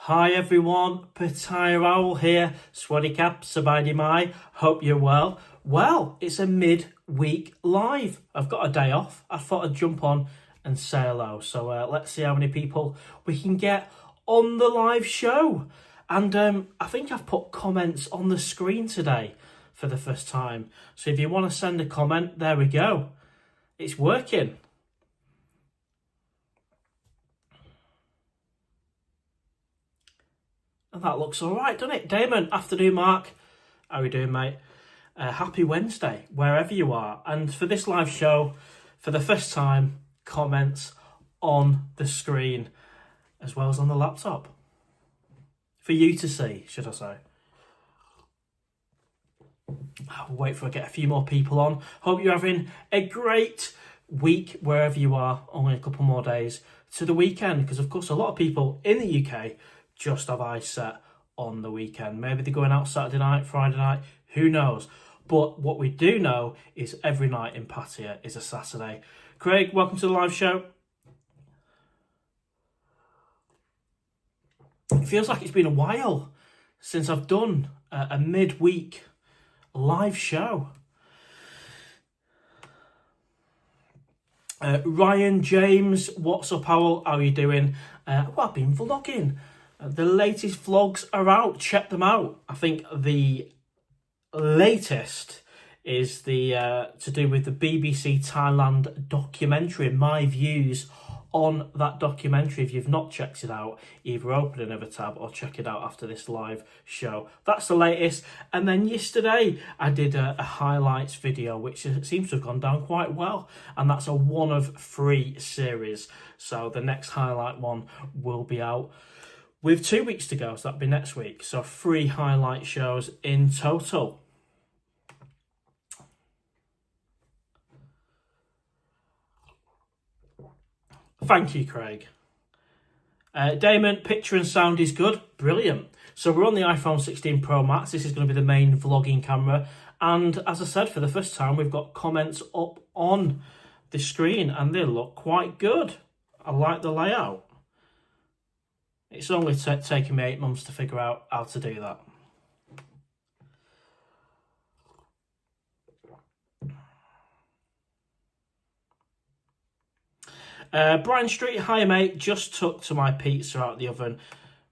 Hi everyone, PattayaOwl here. Swadikap, Sabadi Mai. Hope you're well. Well, it's a mid-week live. I've got a day off. I thought I'd jump on and say hello. So let's see how many people we can get on the live show. And I think I've put comments on the screen today for the first time. So if you want to send a comment, there we go. It's working. And that looks all right, doesn't it? Damon, afternoon, Mark. How are you doing, mate? Happy Wednesday, wherever you are. And for this live show, for the first time, comments on the screen, as well as on the laptop. For you to see, should I say. I'll wait for I get a few more people on. Hope you're having a great week, wherever you are. Only a couple more days to the weekend, because, of course, a lot of people in the UK just have eyes set on the weekend. Maybe they're going out Saturday night, Friday night, who knows? But what we do know is every night in Pattaya is a Saturday. Craig, welcome to the live show. It feels like it's been a while since I've done a midweek live show. Ryan James, what's up, Owl? How are you doing? Well, I've been vlogging. The latest vlogs are out. Check them out. I think the latest is the to do with the BBC Thailand documentary and my views on that documentary. If you've not checked it out, either open another tab or check it out after this live show. That's the latest. And then yesterday I did a highlights video, which seems to have gone down quite well. And that's a 1 of 3 series. So the next highlight one will be out with 2 weeks to go, so that'll be next week. So 3 highlight shows in total. Thank you, Craig. Damon, picture and sound is good. Brilliant. So we're on the iPhone 16 Pro Max. This is going to be the main vlogging camera. And as I said, for the first time, we've got comments up on the screen and they look quite good. I like the layout. It's only taken me 8 months to figure out how to do that. Brian Street, hi mate, just took to my pizza out of the oven.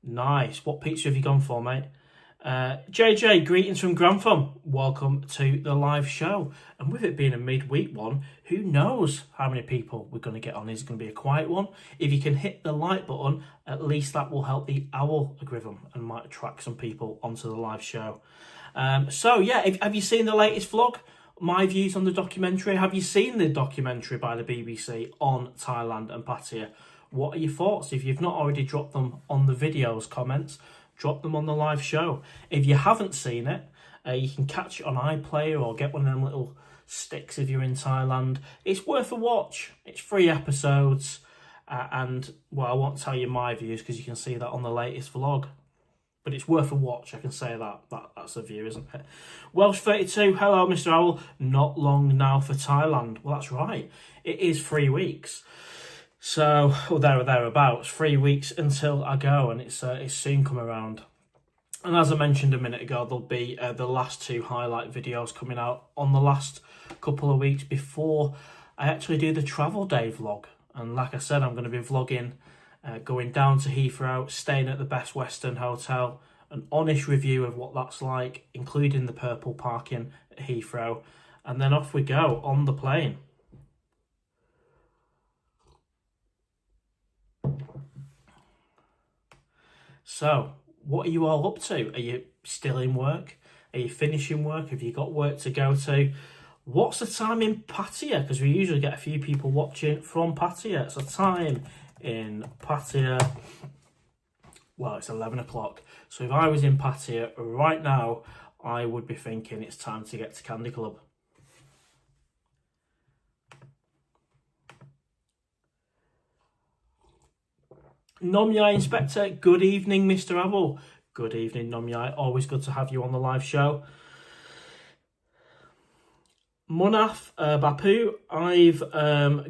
Nice. What pizza have you gone for, mate? JJ, greetings from Grantham. Welcome to the live show. And with it being a midweek one, who knows how many people we're going to get on. Is it going to be a quiet one? If you can hit the like button, at least that will help the owl algorithm and might attract some people onto the live show. So yeah, have you seen the latest vlog? My views on the documentary. Have you seen the documentary by the BBC on Thailand and Pattaya? What are your thoughts? If you've not already dropped them on the videos comments, drop them on the live show. If you haven't seen it, you can catch it on iPlayer or get one of them little sticks if you're in Thailand. It's worth a watch. It's 3 episodes. And, well, I won't tell you my views because you can see that on the latest vlog. But it's worth a watch, I can say that. That's a view, isn't it? Welsh 32, hello, Mr. Owl. Not long now for Thailand. Well, that's right. It is 3 weeks. So, or there or thereabouts, 3 weeks until I go, and it's soon come around. And as I mentioned a minute ago, there'll be the last 2 highlight videos coming out on the last couple of weeks before I actually do the travel day vlog. And like I said, I'm going to be vlogging going down to Heathrow, staying at the Best Western Hotel, an honest review of what that's like, including the purple parking at Heathrow, and then off we go on the plane. So, what are you all up to? Are you still in work? Are you finishing work? Have you got work to go to? What's the time in Pattaya? Because we usually get a few people watching from Pattaya. So time in Pattaya, well, it's 11 o'clock. So if I was in Pattaya right now, I would be thinking it's time to get to Candy Club. Nomyai Inspector, good evening, Mr. Owl. Good evening, Nomyai. Always good to have you on the live show. Munaf Bapu, I've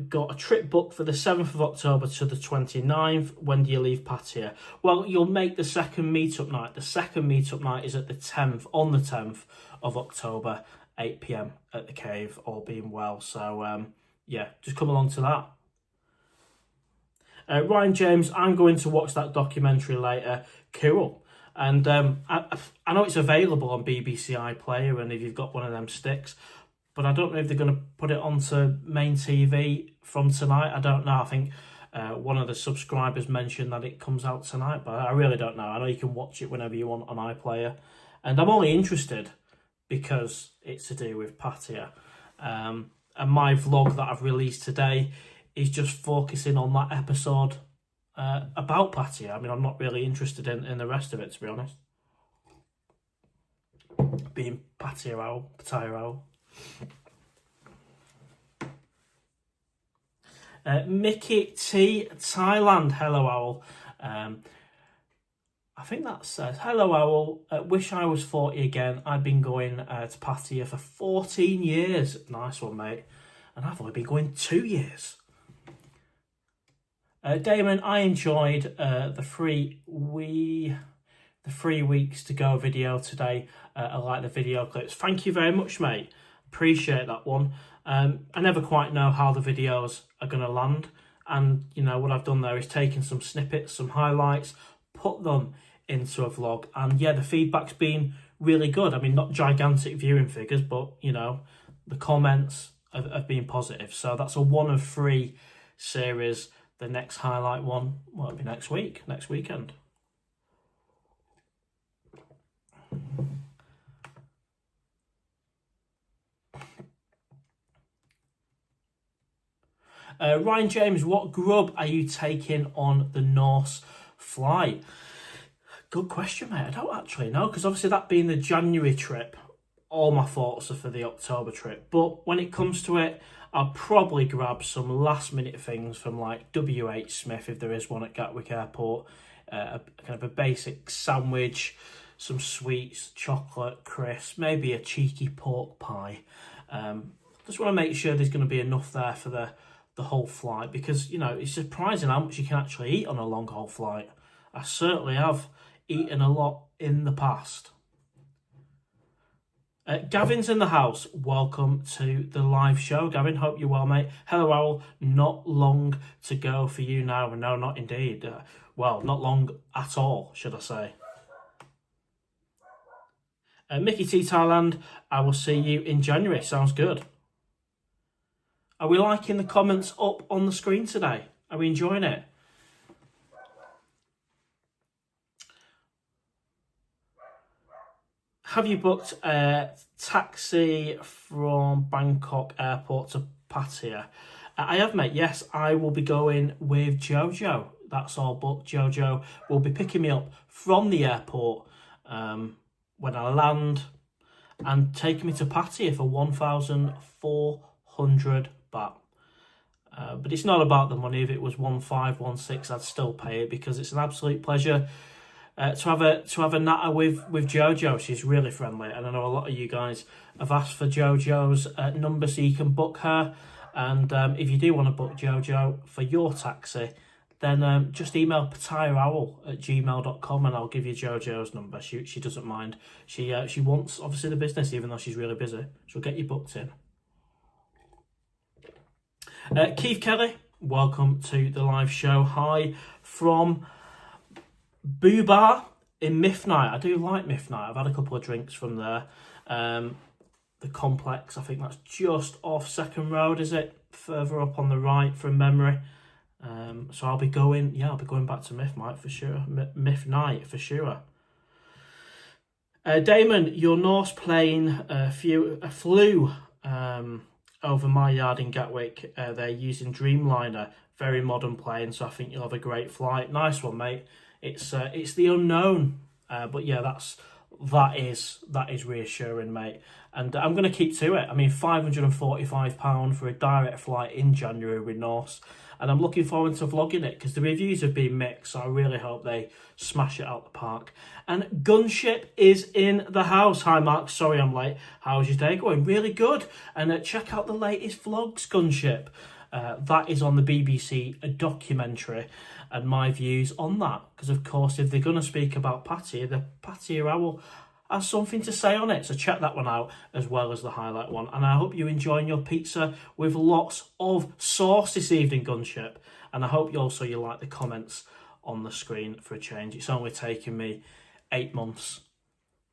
got a trip booked for the 7th of October to the 29th. When do you leave Pattaya? Well, you'll make the second meetup night. The second meetup night is at the 10th, on the 10th of October, 8 p.m. at the Cave, all being well. So, yeah, just come along to that. Ryan James, I'm going to watch that documentary later. Cool. And I know it's available on BBC iPlayer, and if you've got one of them sticks, but I don't know if they're going to put it onto main TV from tonight. I don't know. I think one of the subscribers mentioned that it comes out tonight, but I really don't know. I know you can watch it whenever you want on iPlayer. And I'm only interested because it's to do with Pattaya. And my vlog that I've released today is just focusing on that episode about Pattaya. I mean, I'm not really interested in the rest of it, to be honest. Being PattayaOwl. Mickey T Thailand, hello Owl. I think that says hello Owl. Wish I was 40 again. I've been going to Pattaya for 14 years. Nice one, mate. And I've only been going 2 years. Damon, I enjoyed the 3 weeks to go video today. I like the video clips. Thank you very much, mate. Appreciate that one. I never quite know how the videos are going to land, and you know what I've done there is taken some snippets, some highlights, put them into a vlog, and yeah, the feedback's been really good. I mean, not gigantic viewing figures, but you know, the comments have been positive. So that's a 1 of 3 series. The next highlight one, well, it'll be next weekend. Ryan James, what grub are you taking on the Norse flight? Good question, mate. I don't actually know, because obviously that being the January trip, all my thoughts are for the October trip. But when it comes to it, I'll probably grab some last minute things from like WH Smith, if there is one at Gatwick Airport. Kind of a basic sandwich, some sweets, chocolate, crisps, maybe a cheeky pork pie. Just want to make sure there's going to be enough there for the whole flight, because you know, it's surprising how much you can actually eat on a long haul flight. I certainly have eaten a lot in the past. Gavin's in the house. Welcome to the live show, Gavin. Hope you're well, mate. Hello, Owl. Not long to go for you now. No, not indeed. Well, not long at all, should I say. Mickey T Thailand, I will see you in January. Sounds good. Are we liking the comments up on the screen today? Are we enjoying it? Have you booked a taxi from Bangkok Airport to Pattaya? I have, mate. Yes, I will be going with Jojo. That's all booked. Jojo will be picking me up from the airport when I land and taking me to Pattaya for 1,400 baht. But it's not about the money. If it was 1,516, I'd still pay it, because it's an absolute pleasure to have a natter with Jojo. She's really friendly, and I know a lot of you guys have asked for Jojo's number so you can book her. And if you do want to book Jojo for your taxi, then just email PattayaOwl@gmail.com and I'll give you Jojo's number. She doesn't mind. She wants obviously the business, even though she's really busy. She'll get you booked in. Keith Kelly, welcome to the live show. Hi from Boo Bar in Myth Night. I do like Myth Night. I've had a couple of drinks from there. The complex, I think that's just off Second Road, is it? Further up on the right from memory. So I'll be going back to Myth Night for sure. Myth Night for sure. Damon, your Norse plane flew over my yard in Gatwick. They're using Dreamliner, very modern plane, so I think you'll have a great flight. Nice one, mate. It's the unknown, but yeah, that's that is reassuring, mate. And I'm going to keep to it. I mean, £545 for a direct flight in January with Norse. And I'm looking forward to vlogging it because the reviews have been mixed. So I really hope they smash it out the park. And Gunship is in the house. Hi, Mark. Sorry I'm late. How's your day going? Really good. And check out the latest vlogs, Gunship. That is on the BBC documentary and my views on that. Because, of course, if they're going to speak about Pattaya, the PattayaOwl has something to say on it. So check that one out as well as the highlight one. And I hope you're enjoying your pizza with lots of sauce this evening, Gunship. And I hope you like the comments on the screen for a change. It's only taken me 8 months.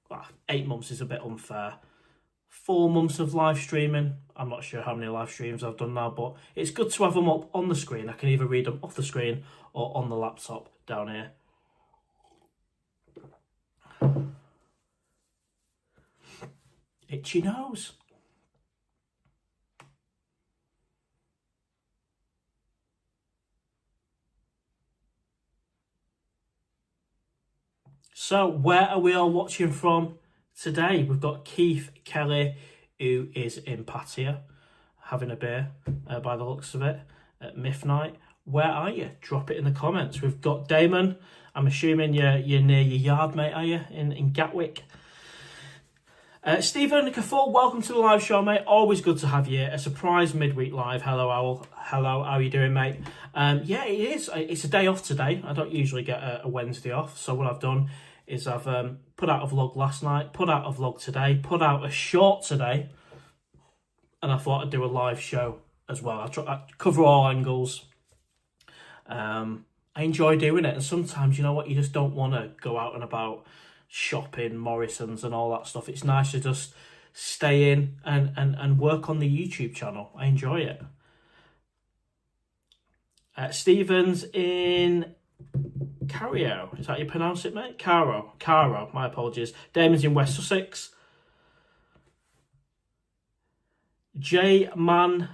Well, 8 months is a bit unfair. 4 months of live streaming. I'm not sure how many live streams I've done now, but it's good to have them up on the screen. I can either read them off the screen or on the laptop down here. Itchy nose. So, where are we all watching from today? We've got Keith Kelly, who is in Pattaya, having a beer, by the looks of it, at Myth Night. Where are you? Drop it in the comments. We've got Damon. I'm assuming you're near your yard, mate, are you? In Gatwick. Stephen Kafur, welcome to the live show, mate. Always good to have you. A surprise midweek live. Hello, Owl. Hello, how are you doing, mate? Yeah, it is. It's a day off today. I don't usually get a Wednesday off. So what I've done is I've put out a vlog last night, put out a vlog today, put out a short today, and I thought I'd do a live show as well. I cover all angles. I enjoy doing it, and sometimes, you know what, you just don't want to go out and about shopping, Morrison's and all that stuff. It's nice to just stay in and work on the YouTube channel. I enjoy it. Stephen's in Cario. Is that how you pronounce it, mate? Caro. My apologies. Damon's in West Sussex. J-Man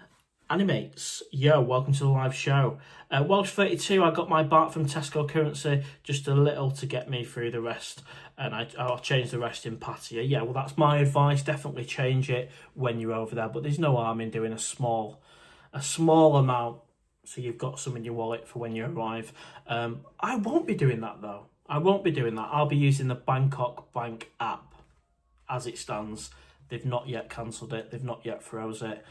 Animates. Yo, welcome to the live show. Welsh 32, I got my baht from Tesco currency, just a little to get me through the rest, and I'll change the rest in Pattaya. Yeah, well, that's my advice. Definitely change it when you're over there, but there's no harm in doing a small amount so you've got some in your wallet for when you arrive. I won't be doing that, though. I won't be doing that. I'll be using the Bangkok Bank app as it stands. They've not yet cancelled it. They've not yet froze it.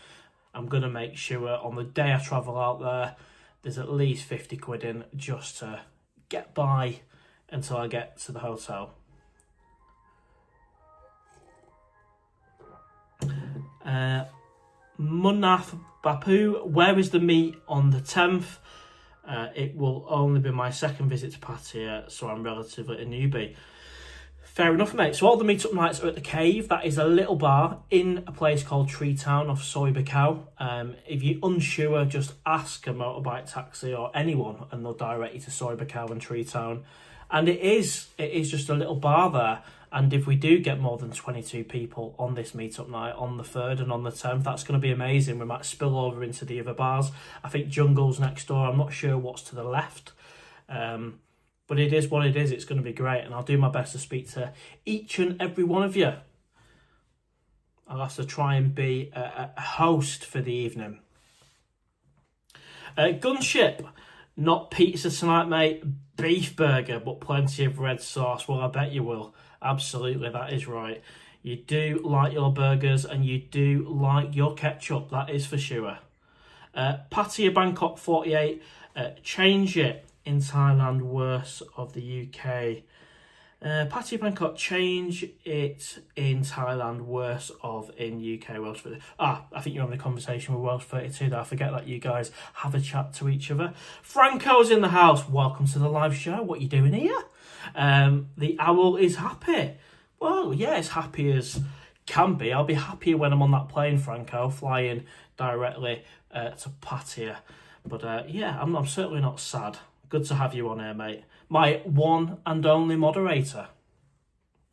I'm going to make sure on the day I travel out there, there's at least 50 quid in just to get by until I get to the hotel. Munath Bapu, where is the meet on the 10th? It will only be my second visit to Pattaya, so I'm relatively a newbie. Fair enough, mate. So all the meetup nights are at the Cave. That is a little bar in a place called Tree Town off Soy Bacau. If you're unsure, just ask a motorbike taxi or anyone and they'll direct you to Soy Bacau and Tree Town. And it is just a little bar there. And if we do get more than 22 people on this meetup night on the 3rd and on the 10th, that's going to be amazing. We might spill over into the other bars. I think Jungle's next door. I'm not sure what's to the left. But it is what it is. It's going to be great. And I'll do my best to speak to each and every one of you. I'll have to try and be a host for the evening. Gunship. Not pizza tonight, mate. Beef burger, but plenty of red sauce. Well, I bet you will. Absolutely, that is right. You do like your burgers and you do like your ketchup. That is for sure. Pattaya Bangkok 48. Change it in Thailand, worse of the UK. Pattaya Bangkok, change it in Thailand, worse of in UK. Welsh 32. I think you're having a conversation with Welsh 32 there. I forget that you guys have a chat to each other. Franco's in the house. Welcome to the live show. What are you doing here? The owl is happy. Well, yeah, as happy as can be. I'll be happier when I'm on that plane, Franco, flying directly to Pattaya. But yeah, I'm certainly not sad. Good to have you on here, mate. My one and only moderator,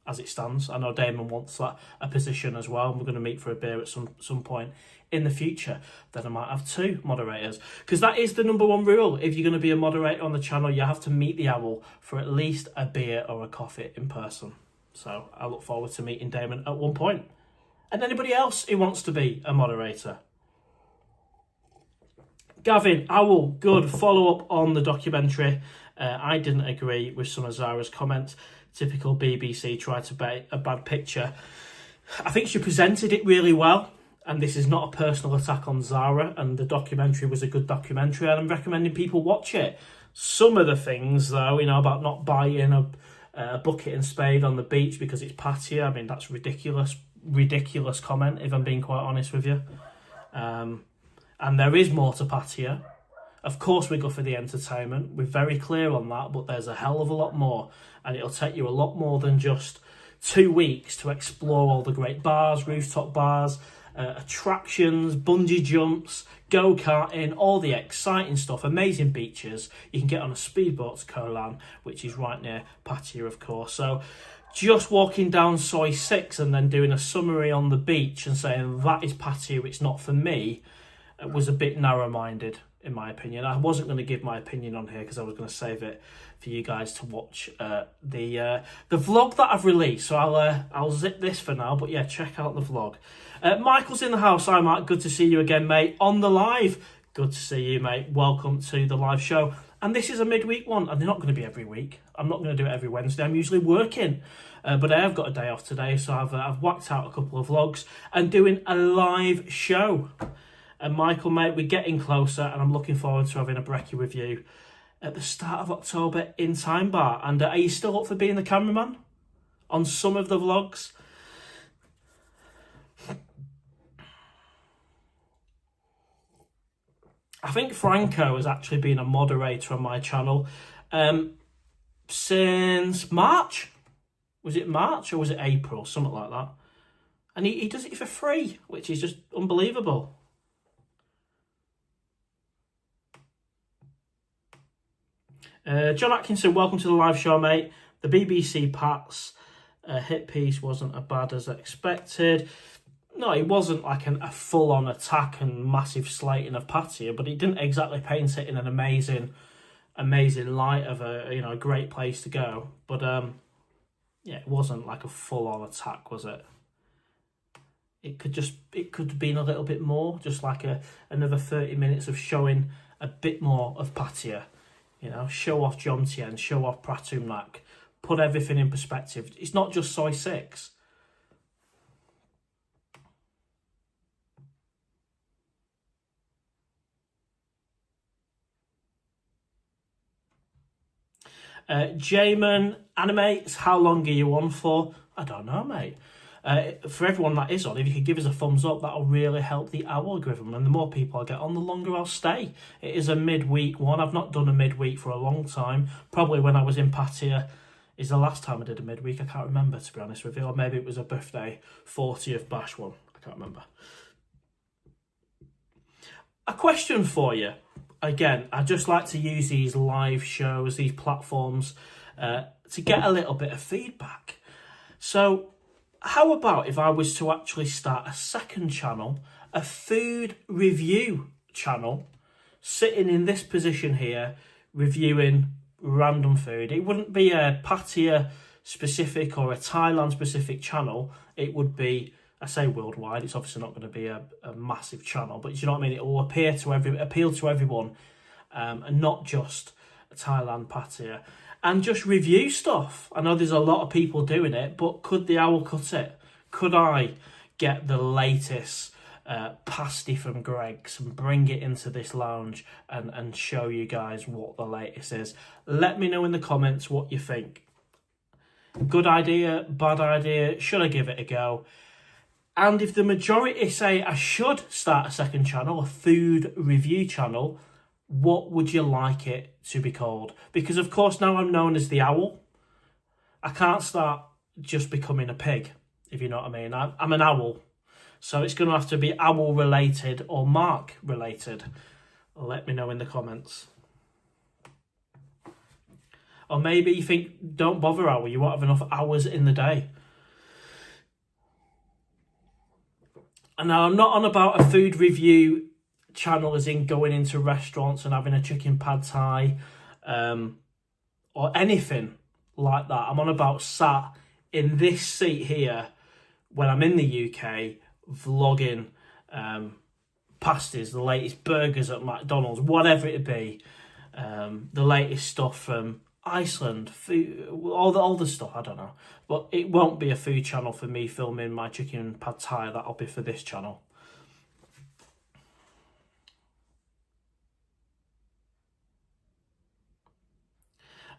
as it stands. I know Damon wants a position as well. We're going to meet for a beer at some point in the future. Then I might have 2 moderators. Because that is the #1 rule. If you're going to be a moderator on the channel, you have to meet the owl for at least a beer or a coffee in person. So I look forward to meeting Damon at one point. And anybody else who wants to be a moderator. Gavin, Owl, good. Follow up on the documentary. I didn't agree with some of Zara's comments. Typical BBC tried to paint a bad picture. I think she presented it really well. And this is not a personal attack on Zara. And the documentary was a good documentary. And I'm recommending people watch it. Some of the things, though, about not buying a bucket and spade on the beach because it's Pattaya. I mean, that's ridiculous comment, if I'm being quite honest with you. And there is more to Pattaya. Of course, we go for the entertainment. We're very clear on that, but there's a hell of a lot more. And it'll take you a lot more than just 2 weeks to explore all the great bars, rooftop bars, attractions, bungee jumps, go-karting, all the exciting stuff, amazing beaches. You can get on a speedboat to Koh Lan, which is right near Pattaya, of course. So just walking down Soi 6 and then doing a summary on the beach and saying that is Pattaya, it's not for me, was a bit narrow-minded, in my opinion. I wasn't going to give my opinion on here because I was going to save it for you guys to watch the vlog that I've released. So I'll zip this for now, but yeah, check out the vlog. Michael's in the house. Hi, Mark. Good to see you again, mate. On the live. Good to see you, mate. Welcome to the live show. And this is a midweek one, and they're not going to be every week. I'm not going to do it every Wednesday. I'm usually working. But I have got a day off today, so I've whacked out a couple of vlogs and doing a live show. And Michael, mate, we're getting closer, and I'm looking forward to having a brekkie with you at the start of October in Time Bar. And are you still up for being the cameraman on some of the vlogs? I think Franco has actually been a moderator on my channel since March. Was it March or was it April? Something like that. And he does it for free, which is just unbelievable. John Atkinson, welcome to the live show, mate. The BBC Pats hit piece wasn't as bad as expected. No, it wasn't like a full-on attack and massive slating of Pattaya, but it didn't exactly paint it in an amazing light of a great place to go. But yeah, it wasn't like a full-on attack, was it? It could have been a little bit more, just like another 30 minutes of showing a bit more of Pattaya. Show off Jomtien, show off Pratumnak, put everything in perspective. It's not just Soi 6. Jamin Animates, how long are you on for? I don't know, mate. For everyone that is on, if you could give us a thumbs up, that'll really help the algorithm. And the more people I get on, the longer I'll stay. It is a midweek one. I've not done a midweek for a long time. Probably when I was in Pattaya is the last time I did a midweek. I can't remember, to be honest with you. Or maybe it was a birthday 40th bash one. I can't remember. A question for you. Again, I just like to use these live shows, these platforms, to get a little bit of feedback. So how about if I was to actually start a second channel, a food review channel, sitting in this position here, reviewing random food? It wouldn't be a Pattaya specific or a Thailand specific channel. It would be, I say worldwide, it's obviously not going to be a massive channel, but you know what I mean? It will appeal to everyone, and not just Thailand, Pattaya. And just review stuff. I know there's a lot of people doing it, but could the owl cut it? Could I get the latest pasty from Greg's and bring it into this lounge and show you guys what the latest is? Let me know in the comments what you think. Good idea, bad idea, should I give it a go? And if the majority say I should start a second channel, a food review channel, what would you like it to be called? Because of course now I'm known as the owl. I can't start just becoming a pig, if you know what I mean. I'm an owl. So it's going to have to be owl related or Mark related. Let me know in the comments. Or maybe you think, don't bother owl, you won't have enough hours in the day. And now I'm not on about a food review channel as in going into restaurants and having a chicken pad thai or anything like that. I'm on about sat in this seat here, when I'm in the UK, vlogging pasties, the latest burgers at McDonald's, whatever it be, the latest stuff from Iceland, food, all the stuff, I don't know. But it won't be a food channel for me filming my chicken pad thai. That'll be for this channel.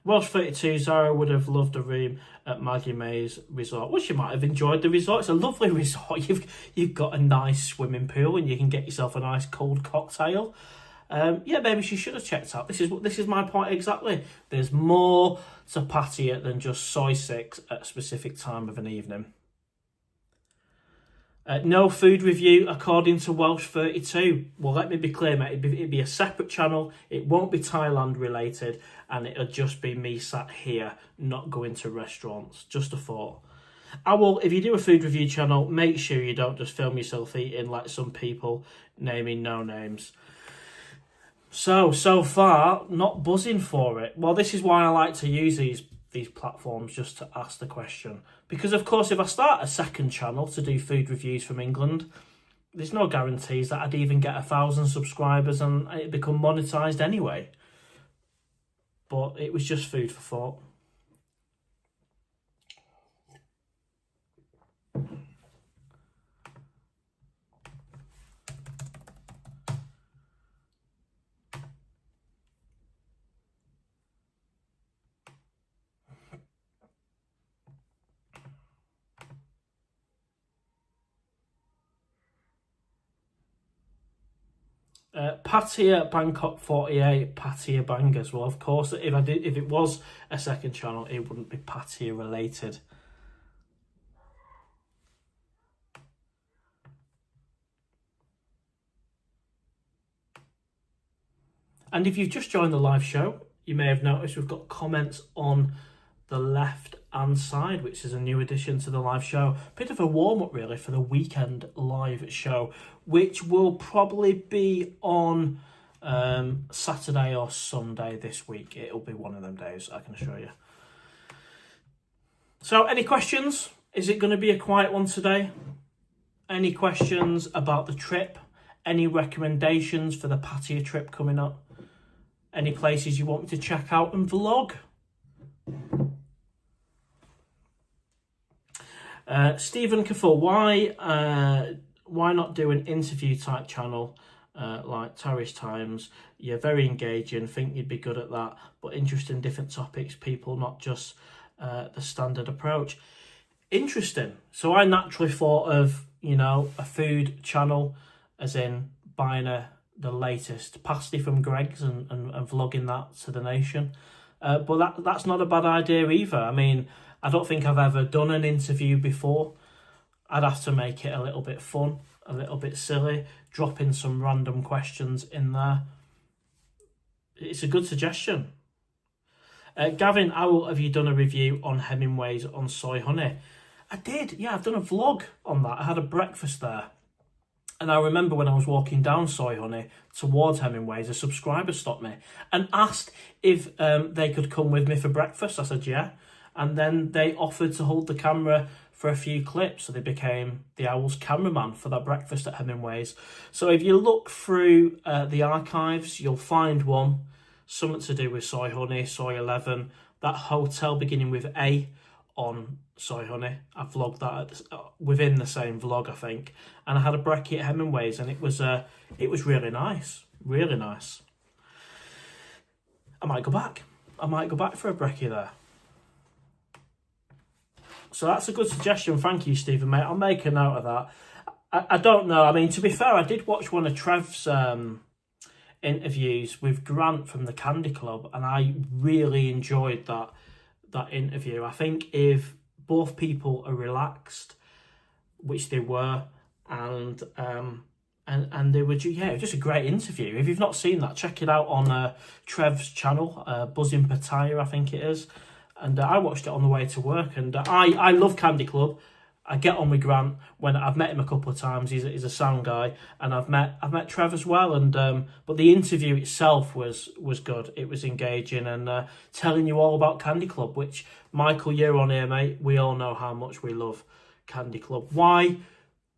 Welsh 32, Zara would have loved a room at Maggie May's resort. Well, she might have enjoyed the resort. It's a lovely resort. You've got a nice swimming pool and you can get yourself a nice cold cocktail. Yeah, maybe she should have checked out. This is my point exactly. There's more to Pattaya than just soy sticks at a specific time of an evening. No food review according to Welsh 32. Well, let me be clear, mate. It'd be a separate channel. It won't be Thailand related, and it'll just be me sat here, not going to restaurants. Just a thought. Owl, if you do a food review channel, make sure you don't just film yourself eating like some people naming no names. So far, not buzzing for it. Well, this is why I like to use these platforms, just to ask the question. Because, of course, if I start a second channel to do food reviews from England, there's no guarantees that I'd even get 1,000 subscribers and it'd become monetised anyway. But it was just food for thought. Pattaya Bangkok 48, Pattaya Bangers. Well, of course, if it was a second channel, it wouldn't be Pattaya related. And if you've just joined the live show, you may have noticed we've got comments on the left-hand side, which is a new addition to the live show. Bit of a warm-up, really, for the weekend live show, which will probably be on Saturday or Sunday this week. It'll be one of them days, I can assure you. So, any questions? Is it going to be a quiet one today? Any questions about the trip? Any recommendations for the Pattaya trip coming up? Any places you want me to check out and vlog? Stephen Kafur, why not do an interview type channel like Tarish Times? You're very engaging, think you'd be good at that, but interested in different topics, people, not just the standard approach. Interesting. So I naturally thought of, a food channel, as in buying the latest pasty from Greg's and vlogging that to the nation. But that's not a bad idea either. I mean, I don't think I've ever done an interview before. I'd have to make it a little bit fun, a little bit silly, drop in some random questions in there. It's a good suggestion. Gavin Owl, have you done a review on Hemingway's on soy honey? I did, yeah, I've done a vlog on that. I had a breakfast there. And I remember when I was walking down Soy Honey towards Hemingway's, a subscriber stopped me and asked if they could come with me for breakfast. I said, yeah. And then they offered to hold the camera for a few clips. So they became the Owl's cameraman for that breakfast at Hemingway's. So if you look through the archives, you'll find one, something to do with Soy Honey, Soy 11, that hotel beginning with A on Soy Honey. I vlogged that within the same vlog, I think. And I had a brekkie at Hemingway's and it was really nice. Really nice. I might go back. For a brekkie there. So that's a good suggestion. Thank you, Stephen, mate. I'll make a note of that. I don't know. I mean, to be fair, I did watch one of Trev's interviews with Grant from the Candy Club, and I really enjoyed that interview. I think if both people are relaxed, which they were, and they were, just a great interview. If you've not seen that, check it out on Trev's channel, Buzzing Pattaya, I think it is. And I watched it on the way to work, and I love Candy Club. I get on with Grant. When I've met him a couple of times, he's a sound guy, and I've met Trev as well. And but the interview itself was good. It was engaging and telling you all about Candy Club. Which, Michael, you're on here, mate. We all know how much we love Candy Club. Why?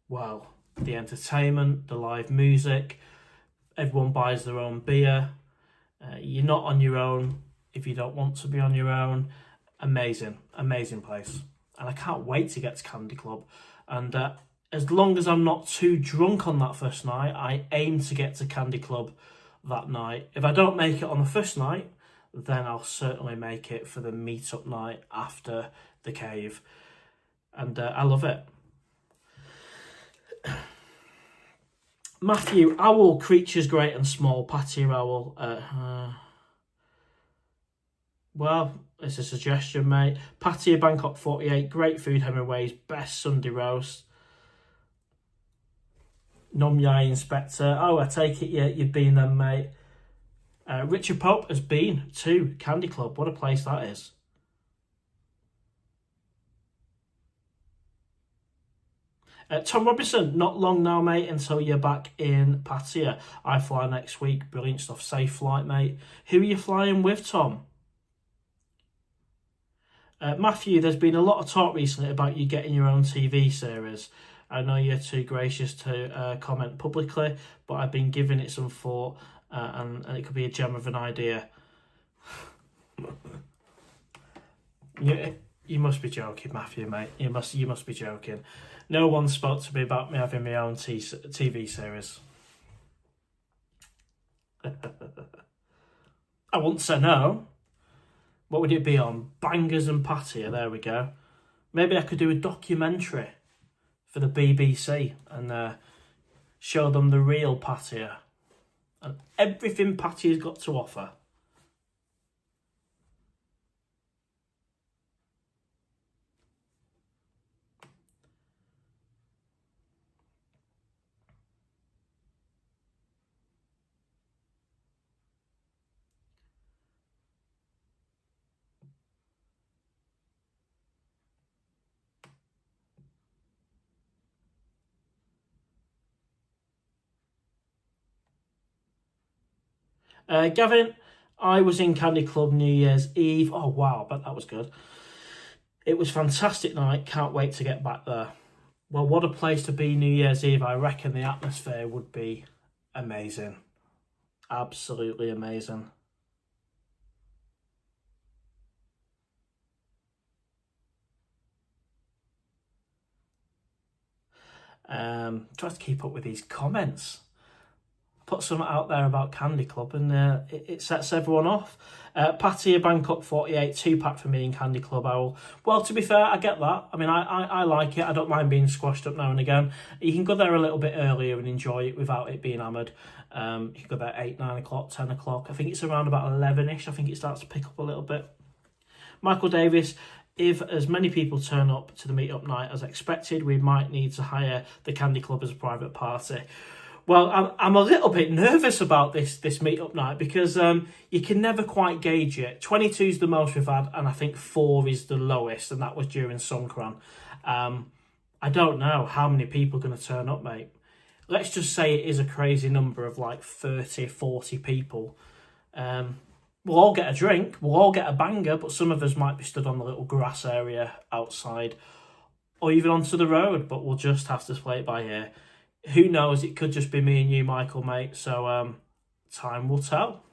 Well, the entertainment, the live music. Everyone buys their own beer. You're not on your own if you don't want to be on your own. Amazing place. And I can't wait to get to Candy Club. And as long as I'm not too drunk on that first night, I aim to get to Candy Club that night. If I don't make it on the first night, then I'll certainly make it for the meetup night after the cave. And I love it. Matthew, owl, creatures great and small. PattayaOwl. Well, it's a suggestion, mate. Pattaya Bangkok 48, great food, Hemingway's best Sunday roast. Num Yai Inspector. Oh, I take it you've been there, mate. Richard Pope has been to Candy Club. What a place that is. Tom Robinson, not long now, mate, until you're back in Pattaya. I fly next week. Brilliant stuff. Safe flight, mate. Who are you flying with, Tom? Matthew, there's been a lot of talk recently about you getting your own TV series. I know you're too gracious to comment publicly, but I've been giving it some thought, and it could be a gem of an idea. You must be joking, Matthew, mate. You must be joking. No one spoke to me about me having my own TV series. I wouldn't say no. What would it be on? Bangers and Pattaya, there we go. Maybe I could do a documentary for the BBC and show them the real Pattaya and everything Pattaya's got to offer. Gavin, I was in Candy Club New Year's Eve. Oh, wow, I bet that was good. It was fantastic night. Can't wait to get back there. Well, what a place to be New Year's Eve. I reckon the atmosphere would be amazing. Absolutely amazing. Try to keep up with these comments. Put something out there about Candy Club and it sets everyone off. Pattaya Bangkok 48, 2-pack for me in Candy Club Owl. Well, to be fair, I get that. I mean, I like it. I don't mind being squashed up now and again. You can go there a little bit earlier and enjoy it without it being hammered. You can go there 8, 9 o'clock, 10 o'clock. I think it's around about 11ish. I think it starts to pick up a little bit. Michael Davis, if as many people turn up to the meetup night as expected, we might need to hire the Candy Club as a private party. Well, I'm a little bit nervous about this meetup night because you can never quite gauge it. 22 is the most we've had, and I think 4 is the lowest, and that was during Songkran. I don't know how many people are going to turn up, mate. Let's just say it is a crazy number of like 30, 40 people. We'll all get a drink, we'll all get a banger, but some of us might be stood on the little grass area outside or even onto the road, but we'll just have to play it by ear. Who knows, it could just be me and you, Michael, mate, so time will tell.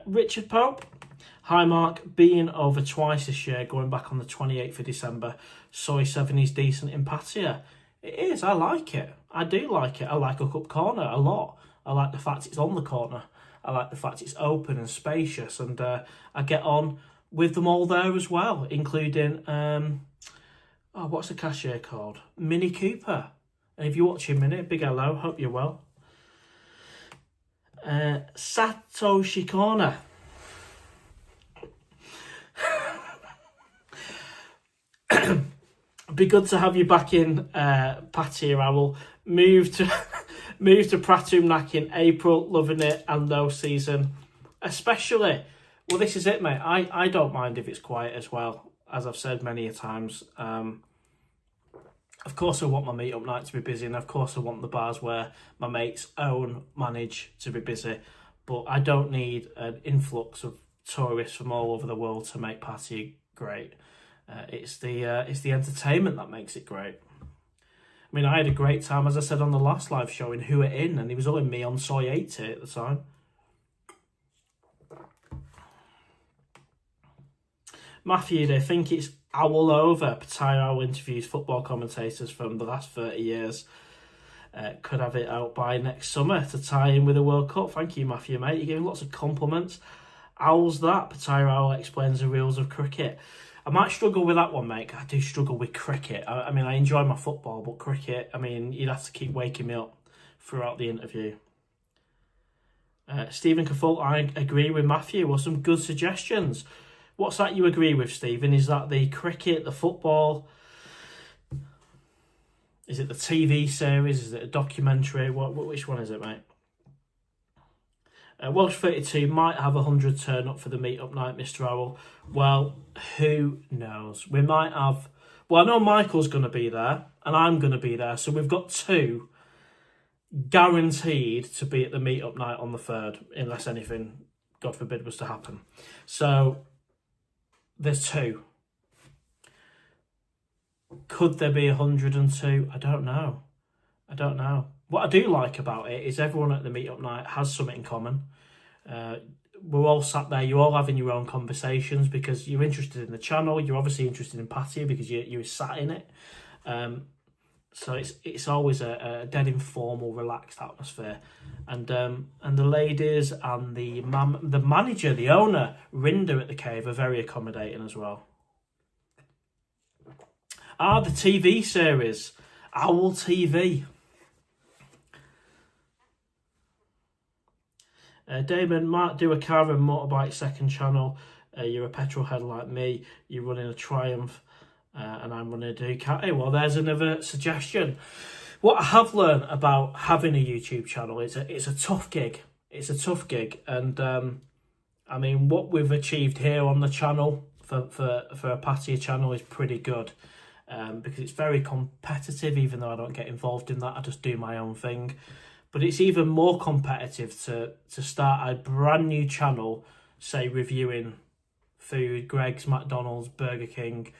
Richard Pope. Hi Mark, being over twice this year, going back on the 28th of December. Soy 7 is decent in Pattaya. It is, I like it. I do like it. I like Hook Up Corner a lot. I like the fact it's on the corner. I like the fact it's open and spacious, and I get on with them all there as well, including, what's the cashier called? Mini Cooper. And if you're watching Mini, big hello, hope you're well. Satoshi Corner. Be good to have you back in, PattayaOwl. Move to Pratumnak in April. Loving it, and no season, especially. Well, this is it, mate. I don't mind if it's quiet as well, as I've said many a times. Of course, I want my meetup night to be busy, and of course, I want the bars where my mates manage to be busy. But I don't need an influx of tourists from all over the world to make Pattaya great. It's the entertainment that makes it great. I mean, I had a great time, as I said on the last live show, in Who It In, and he was all in me on Soy 80 at the time. Matthew, they think it's owl over. PattayaOwl interviews football commentators from the last 30 years. Could have it out by next summer to tie in with the World Cup. Thank you, Matthew, mate. You're giving lots of compliments. Owl's that. PattayaOwl explains the rules of cricket. I might struggle with that one, mate. I do struggle with cricket. I mean, I enjoy my football, but cricket, I mean, you'd have to keep waking me up throughout the interview. Stephen Cafull, I agree with Matthew. Well, some good suggestions. What's that you agree with, Stephen? Is that the cricket, the football? Is it the TV series? Is it a documentary? Which one is it, mate? Welsh 32 might have 100 turn up for the meetup night, Mr. Owl. Well, who knows? We might have... Well, I know Michael's going to be there, and I'm going to be there, so we've got 2 guaranteed to be at the meetup night on the 3rd, unless anything, God forbid, was to happen. So, there's 2. Could there be 102? I don't know. What I do like about it is everyone at the meetup night has something in common. We're all sat there, you're all having your own conversations because you're interested in the channel. You're obviously interested in Pattaya because you're sat in it. So it's always a dead informal, relaxed atmosphere. And the ladies and the manager, the owner, Rinda at the cave, are very accommodating as well. The TV series, Owl TV. Damon might do a car and motorbike second channel. You're a petrol head like me. You're running a Triumph, and I'm running a Ducati. Well, there's another suggestion. What I have learned about having a YouTube channel is it's a tough gig. It's a tough gig, and I mean, what we've achieved here on the channel for a Pattaya channel is pretty good. Because it's very competitive, even though I don't get involved in that. I just do my own thing. But it's even more competitive to start a brand new channel, say reviewing food, Greg's, McDonald's, Burger King,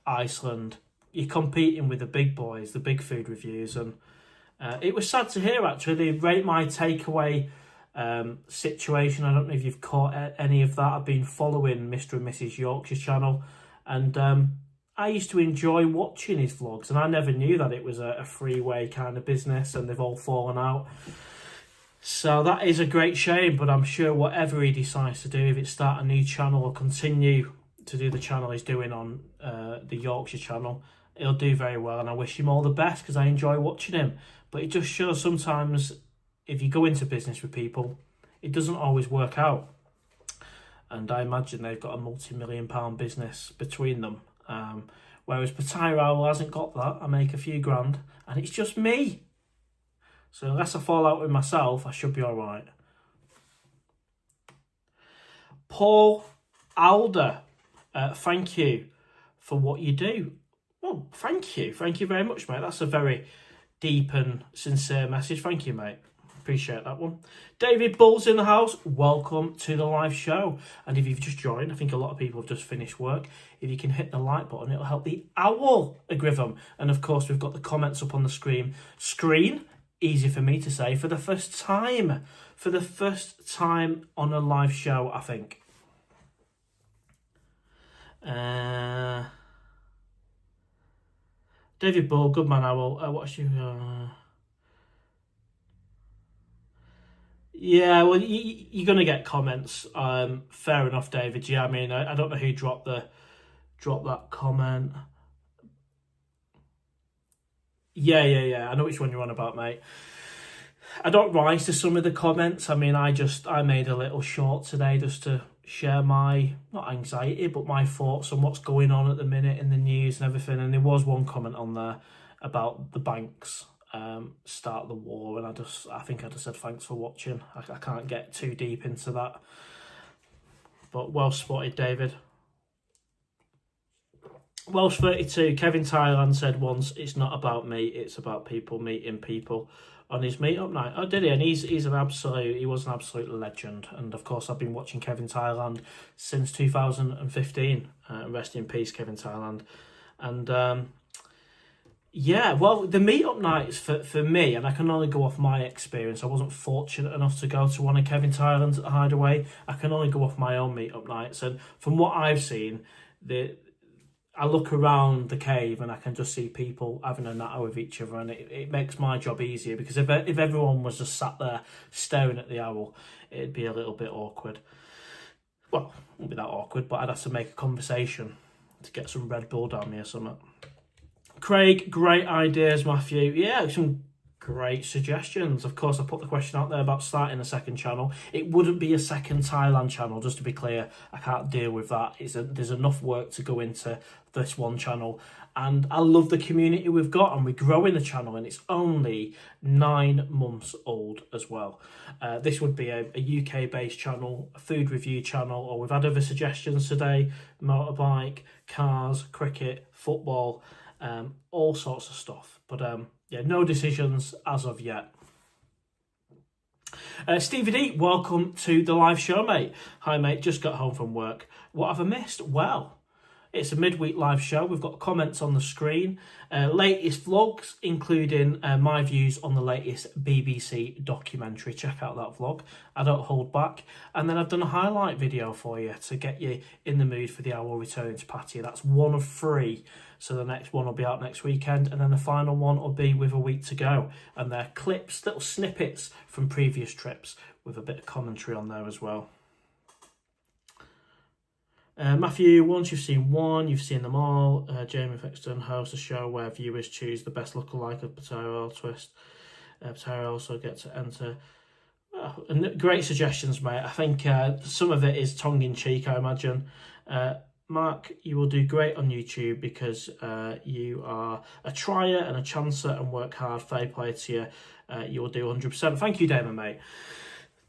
Iceland. You're competing with the big boys, the big food reviews. And it was sad to hear, actually, the Rate My Takeaway situation. I don't know if you've caught any of that. I've been following Mr. and Mrs. Yorkshire's channel. And I used to enjoy watching his vlogs, and I never knew that it was a freeway kind of business, and they've all fallen out. So that is a great shame, but I'm sure whatever he decides to do, if it's start a new channel or continue to do the channel he's doing on the Yorkshire channel, he'll do very well, and I wish him all the best because I enjoy watching him. But it just shows sometimes if you go into business with people, it doesn't always work out. And I imagine they've got a multi-million-pound business between them. Whereas PattayaOwl hasn't got that. I make a few grand and it's just me. So unless I fall out with myself, I should be all right. Paul Alder, thank you for what you do. Well, thank you. Thank you very much, mate. That's a very deep and sincere message. Thank you, mate. Appreciate that one. David Bull's in the house. Welcome to the live show. And if you've just joined, I think a lot of people have just finished work. If you can hit the like button, it'll help the owl algorithm. And of course, we've got the comments up on the screen. Easy for me to say, for the first time. For the first time on a live show, I think. David Bull, good man, Owl. What's you... Yeah, well, you're going to get comments. Fair enough, David. Yeah, I mean, I don't know who dropped that comment. Yeah. I know which one you're on about, mate. I don't rise to some of the comments. I mean, I made a little short today just to share my, not anxiety, but my thoughts on what's going on at the minute in the news and everything. And there was one comment on there about the banks start the war, and I think I just said thanks for watching. I can't get too deep into that, but well spotted, David. Welsh32, Kevin Thailand said once, it's not about me, it's about people meeting people on his meetup night. Oh, did he? And he was an absolute legend. And of course, I've been watching Kevin Thailand since 2015. Rest in peace, Kevin Thailand. And yeah, well, the meetup nights for me, and I can only go off my experience. I wasn't fortunate enough to go to one of Kevin Thailand's at the Hideaway. I can only go off my own meetup nights. And from what I've seen, I look around the cave and I can just see people having a natter with each other, and it makes my job easier, because if everyone was just sat there staring at the owl, it'd be a little bit awkward. Well, it wouldn't be that awkward, but I'd have to make a conversation to get some Red Bull down me or something. Craig, great ideas, Matthew. Yeah, some great suggestions. Of course, I put the question out there about starting a second channel. It wouldn't be a second Thailand channel, just to be clear. I can't deal with that. There's enough work to go into this one channel, and I love the community we've got, and we're growing the channel, and it's only 9 months old as well. This would be a UK based channel, a food review channel, or we've had other suggestions today: motorbike, cars, cricket, football, all sorts of stuff, but yeah, no decisions as of yet. Stevie D, welcome to the live show, mate. Hi, mate, just got home from work. What have I missed? Well, it's a midweek live show. We've got comments on the screen, latest vlogs, including my views on the latest BBC documentary. Check out that vlog. I don't hold back. And then I've done a highlight video for you to get you in the mood for the owl returning to Pattaya. That's 1 of 3. So the next one will be out next weekend, and then the final one will be with a week to go. And they're clips, little snippets from previous trips with a bit of commentary on there as well. Matthew, once you've seen one, you've seen them all. Jamie Fexton hosts a show where viewers choose the best lookalike of PattayaOwl twist. PattayaOwl also get to enter. And great suggestions, mate. I think some of it is tongue-in-cheek, I imagine. Mark, you will do great on YouTube because you are a trier and a chancer and work hard. Fair play to you. You will do 100%. Thank you, Damon, mate.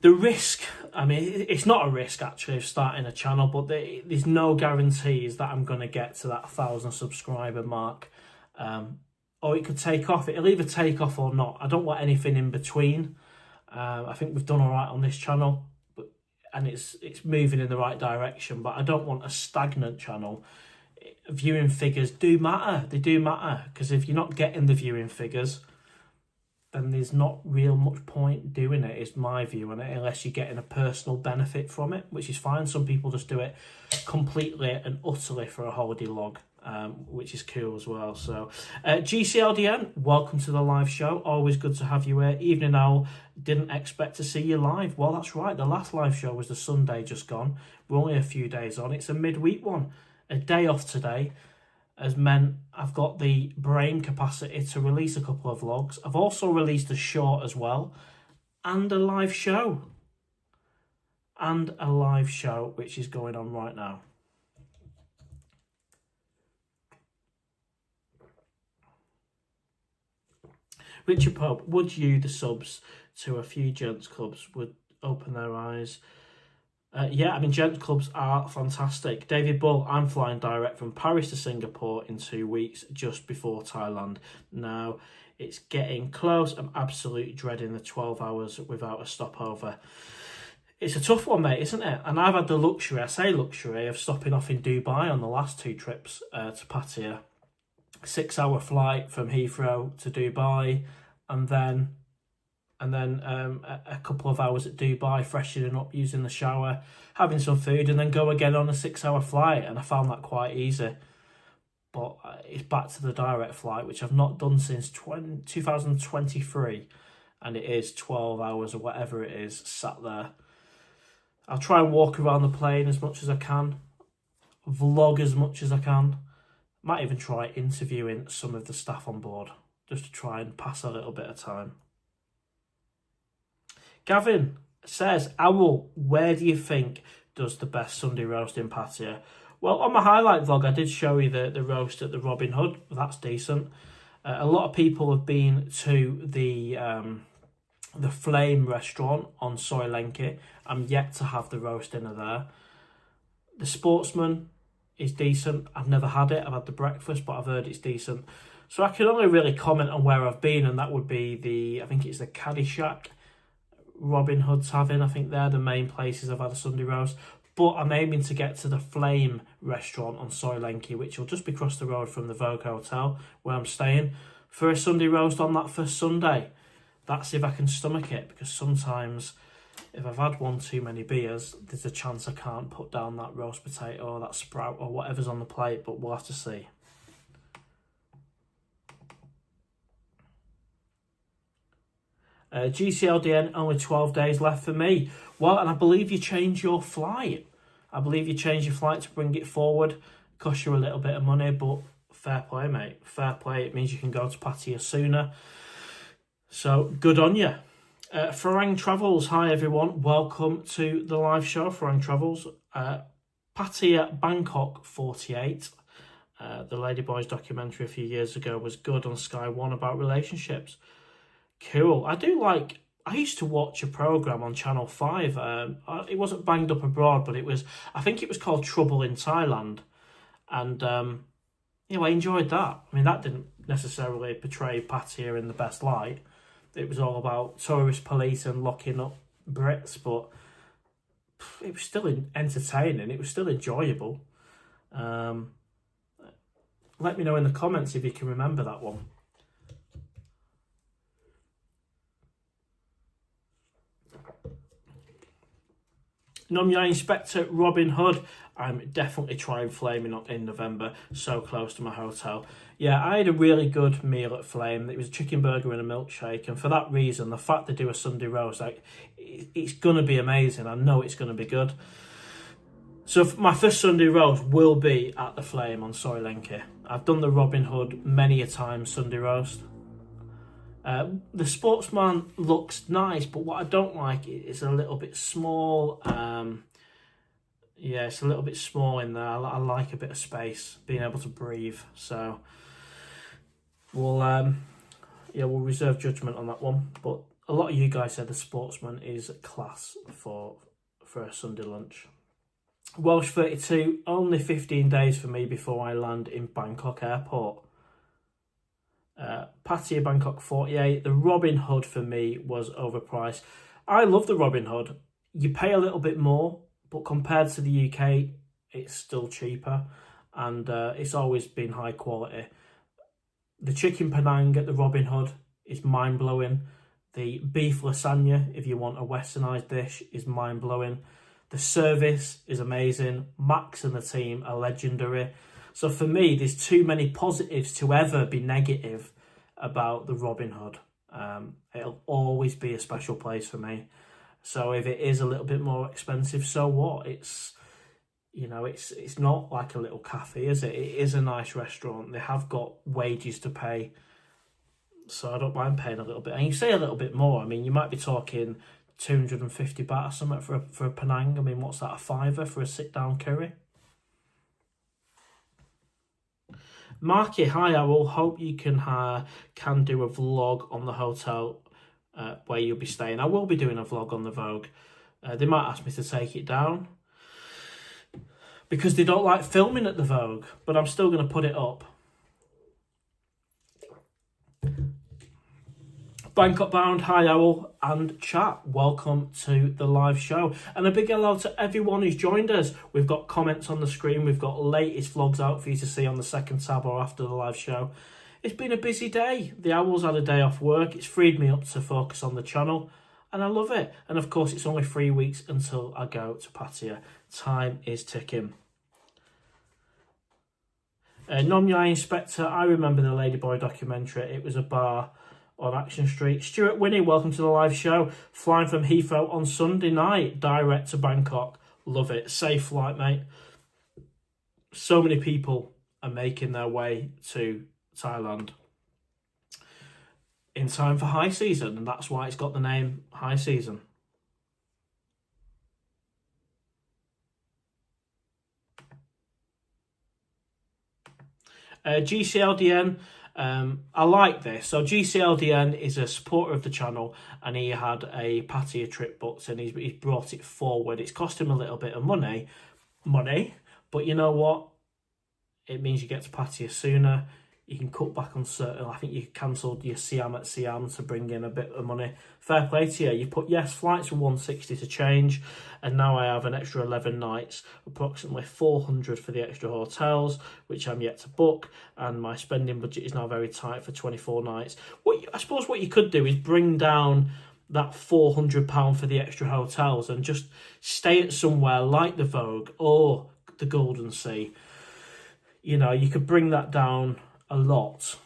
The risk, I mean, it's not a risk actually of starting a channel, but there's no guarantees that I'm going to get to that 1,000 subscriber mark. Or it could take off. It'll either take off or not. I don't want anything in between. I think we've done all right on this channel, and it's moving in the right direction, but I don't want a stagnant channel. Viewing figures do matter. They do matter, because if you're not getting the viewing figures, then there's not real much point doing it, is my view on it, unless you're getting a personal benefit from it, which is fine. Some people just do it completely and utterly for a holiday log, which is cool as well. So GCLDN, welcome to the live show. Always good to have you here. Evening Owl, didn't expect to see you live. Well, that's right, the last live show was the Sunday just gone. We're only a few days on. It's a midweek one. A day off today has meant I've got the brain capacity to release a couple of vlogs. I've also released a short as well, and a live show. And a live show, which is going on right now. Richard Pope, would you, the subs to a few gents clubs, would open their eyes? Yeah, I mean, gents clubs are fantastic. David Bull, I'm flying direct from Paris to Singapore in 2 weeks, just before Thailand. Now, it's getting close. I'm absolutely dreading the 12 hours without a stopover. It's a tough one, mate, isn't it? And I've had the luxury, I say luxury, of stopping off in Dubai on the last 2 trips to Pattaya. 6-hour flight from Heathrow to Dubai, and then a couple of hours at Dubai, freshening up, using the shower, having some food, and then go again on a 6-hour flight. And I found that quite easy. But it's back to the direct flight, which I've not done since 2023. And it is 12 hours or whatever it is, sat there. I'll try and walk around the plane as much as I can. Vlog as much as I can. Might even try interviewing some of the staff on board, just to try and pass a little bit of time. Gavin says, Owl, where do you think does the best Sunday roast in Pattaya? Well, on my highlight vlog, I did show you the roast at the Robin Hood. That's decent. A lot of people have been to the Flame restaurant on Soy Lenki. I'm yet to have the roast dinner there. The Sportsman is decent. I've never had it. I've had the breakfast, but I've heard it's decent. So I can only really comment on where I've been, and that would be I think it's the Caddy Shack Robin Hood's having. I think they're the main places I've had a Sunday roast. But I'm aiming to get to the Flame restaurant on Soy Lenki, which will just be across the road from the Vogue Hotel where I'm staying, for a Sunday roast on that first Sunday. That's if I can stomach it, because sometimes if I've had one too many beers, there's a chance I can't put down that roast potato or that sprout or whatever's on the plate, but we'll have to see. GCLDN, only 12 days left for me. Well, and I believe you changed your flight. I believe you changed your flight to bring it forward. Cost you a little bit of money, but fair play, mate. Fair play. It means you can go to Pattaya sooner. So, good on you. Farang Travels, hi everyone. Welcome to the live show, Farang Travels. Pattaya Bangkok 48. The Ladyboys documentary a few years ago was good on Sky One about relationships. Cool. I used to watch a programme on Channel 5. It wasn't Banged Up Abroad, but I think it was called Trouble in Thailand. And, I enjoyed that. I mean, that didn't necessarily portray Pattaya in the best light. It was all about tourist police and locking up Brits, but it was still entertaining. It was still enjoyable. Let me know in the comments if you can remember that one. Nomya Inspector Robin Hood. I'm definitely trying Flame in November. So close to my hotel. Yeah, I had a really good meal at Flame. It was a chicken burger and a milkshake. And for that reason, the fact they do a Sunday roast, it's going to be amazing. I know it's going to be good. So my first Sunday roast will be at the Flame on Soy Lenki. I've done the Robin Hood many a time Sunday roast. The Sportsman looks nice, but what I don't like is a little bit small. Yeah, it's a little bit small in there. I like a bit of space, being able to breathe. So we'll reserve judgment on that one. But a lot of you guys said the Sportsman is class for a Sunday lunch. Welsh 32, only 15 days for me before I land in Bangkok Airport. Pattaya Bangkok 48. The Robin Hood for me was overpriced. I love the Robin Hood. You pay a little bit more, but compared to the UK, it's still cheaper, and it's always been high quality. The chicken Penang at the Robin Hood is mind-blowing. The beef lasagna, if you want a westernised dish, is mind-blowing. The service is amazing. Max and the team are legendary. So for me, there's too many positives to ever be negative about the Robin Hood. It'll always be a special place for me. So if it is a little bit more expensive, so what? It's not like a little cafe, is it? It is a nice restaurant. They have got wages to pay. So I don't mind paying a little bit. And you say a little bit more. I mean, you might be talking 250 baht or something for a Penang. I mean, what's that, a fiver for a sit-down curry? Marky, hi, I will hope you can do a vlog on the hotel where you'll be staying. I will be doing a vlog on the Vogue. They might ask me to take it down because they don't like filming at the Vogue, but I'm still going to put it up. Bangkok Bound, hi Owl and chat, welcome to the live show, and a big hello to everyone who's joined us. We've got comments on the screen, we've got latest vlogs out for you to see on the second tab or after the live show. It's been a busy day. The Owl's had a day off work. It's freed me up to focus on the channel, and I love it. And of course, it's only 3 weeks until I go to Pattaya. Time is ticking. Nomyai Inspector, I remember the Ladyboy documentary. It was a bar on Action Street. Stuart Winnie, welcome to the live show. Flying from Heathrow on Sunday night, direct to Bangkok. Love it. Safe flight, mate. So many people are making their way to Thailand in time for high season, and that's why it's got the name High Season. GCLDN, I like this. So GCLDN is a supporter of the channel, and he had a Pattaya trip booked, and he's brought it forward. It's cost him a little bit of money, but you know what? It means you get to Pattaya sooner. You can cut back on certain. I think you cancelled your Siam at Siam to bring in a bit of money. Fair play to you. You put, yes, flights were 160 to change, and now I have an extra 11 nights, approximately 400 for the extra hotels, which I'm yet to book, and my spending budget is now very tight for 24 nights. I suppose what you could do is bring down that £400 for the extra hotels and just stay at somewhere like the Vogue or the Golden Sea. You know, you could bring that down a lot.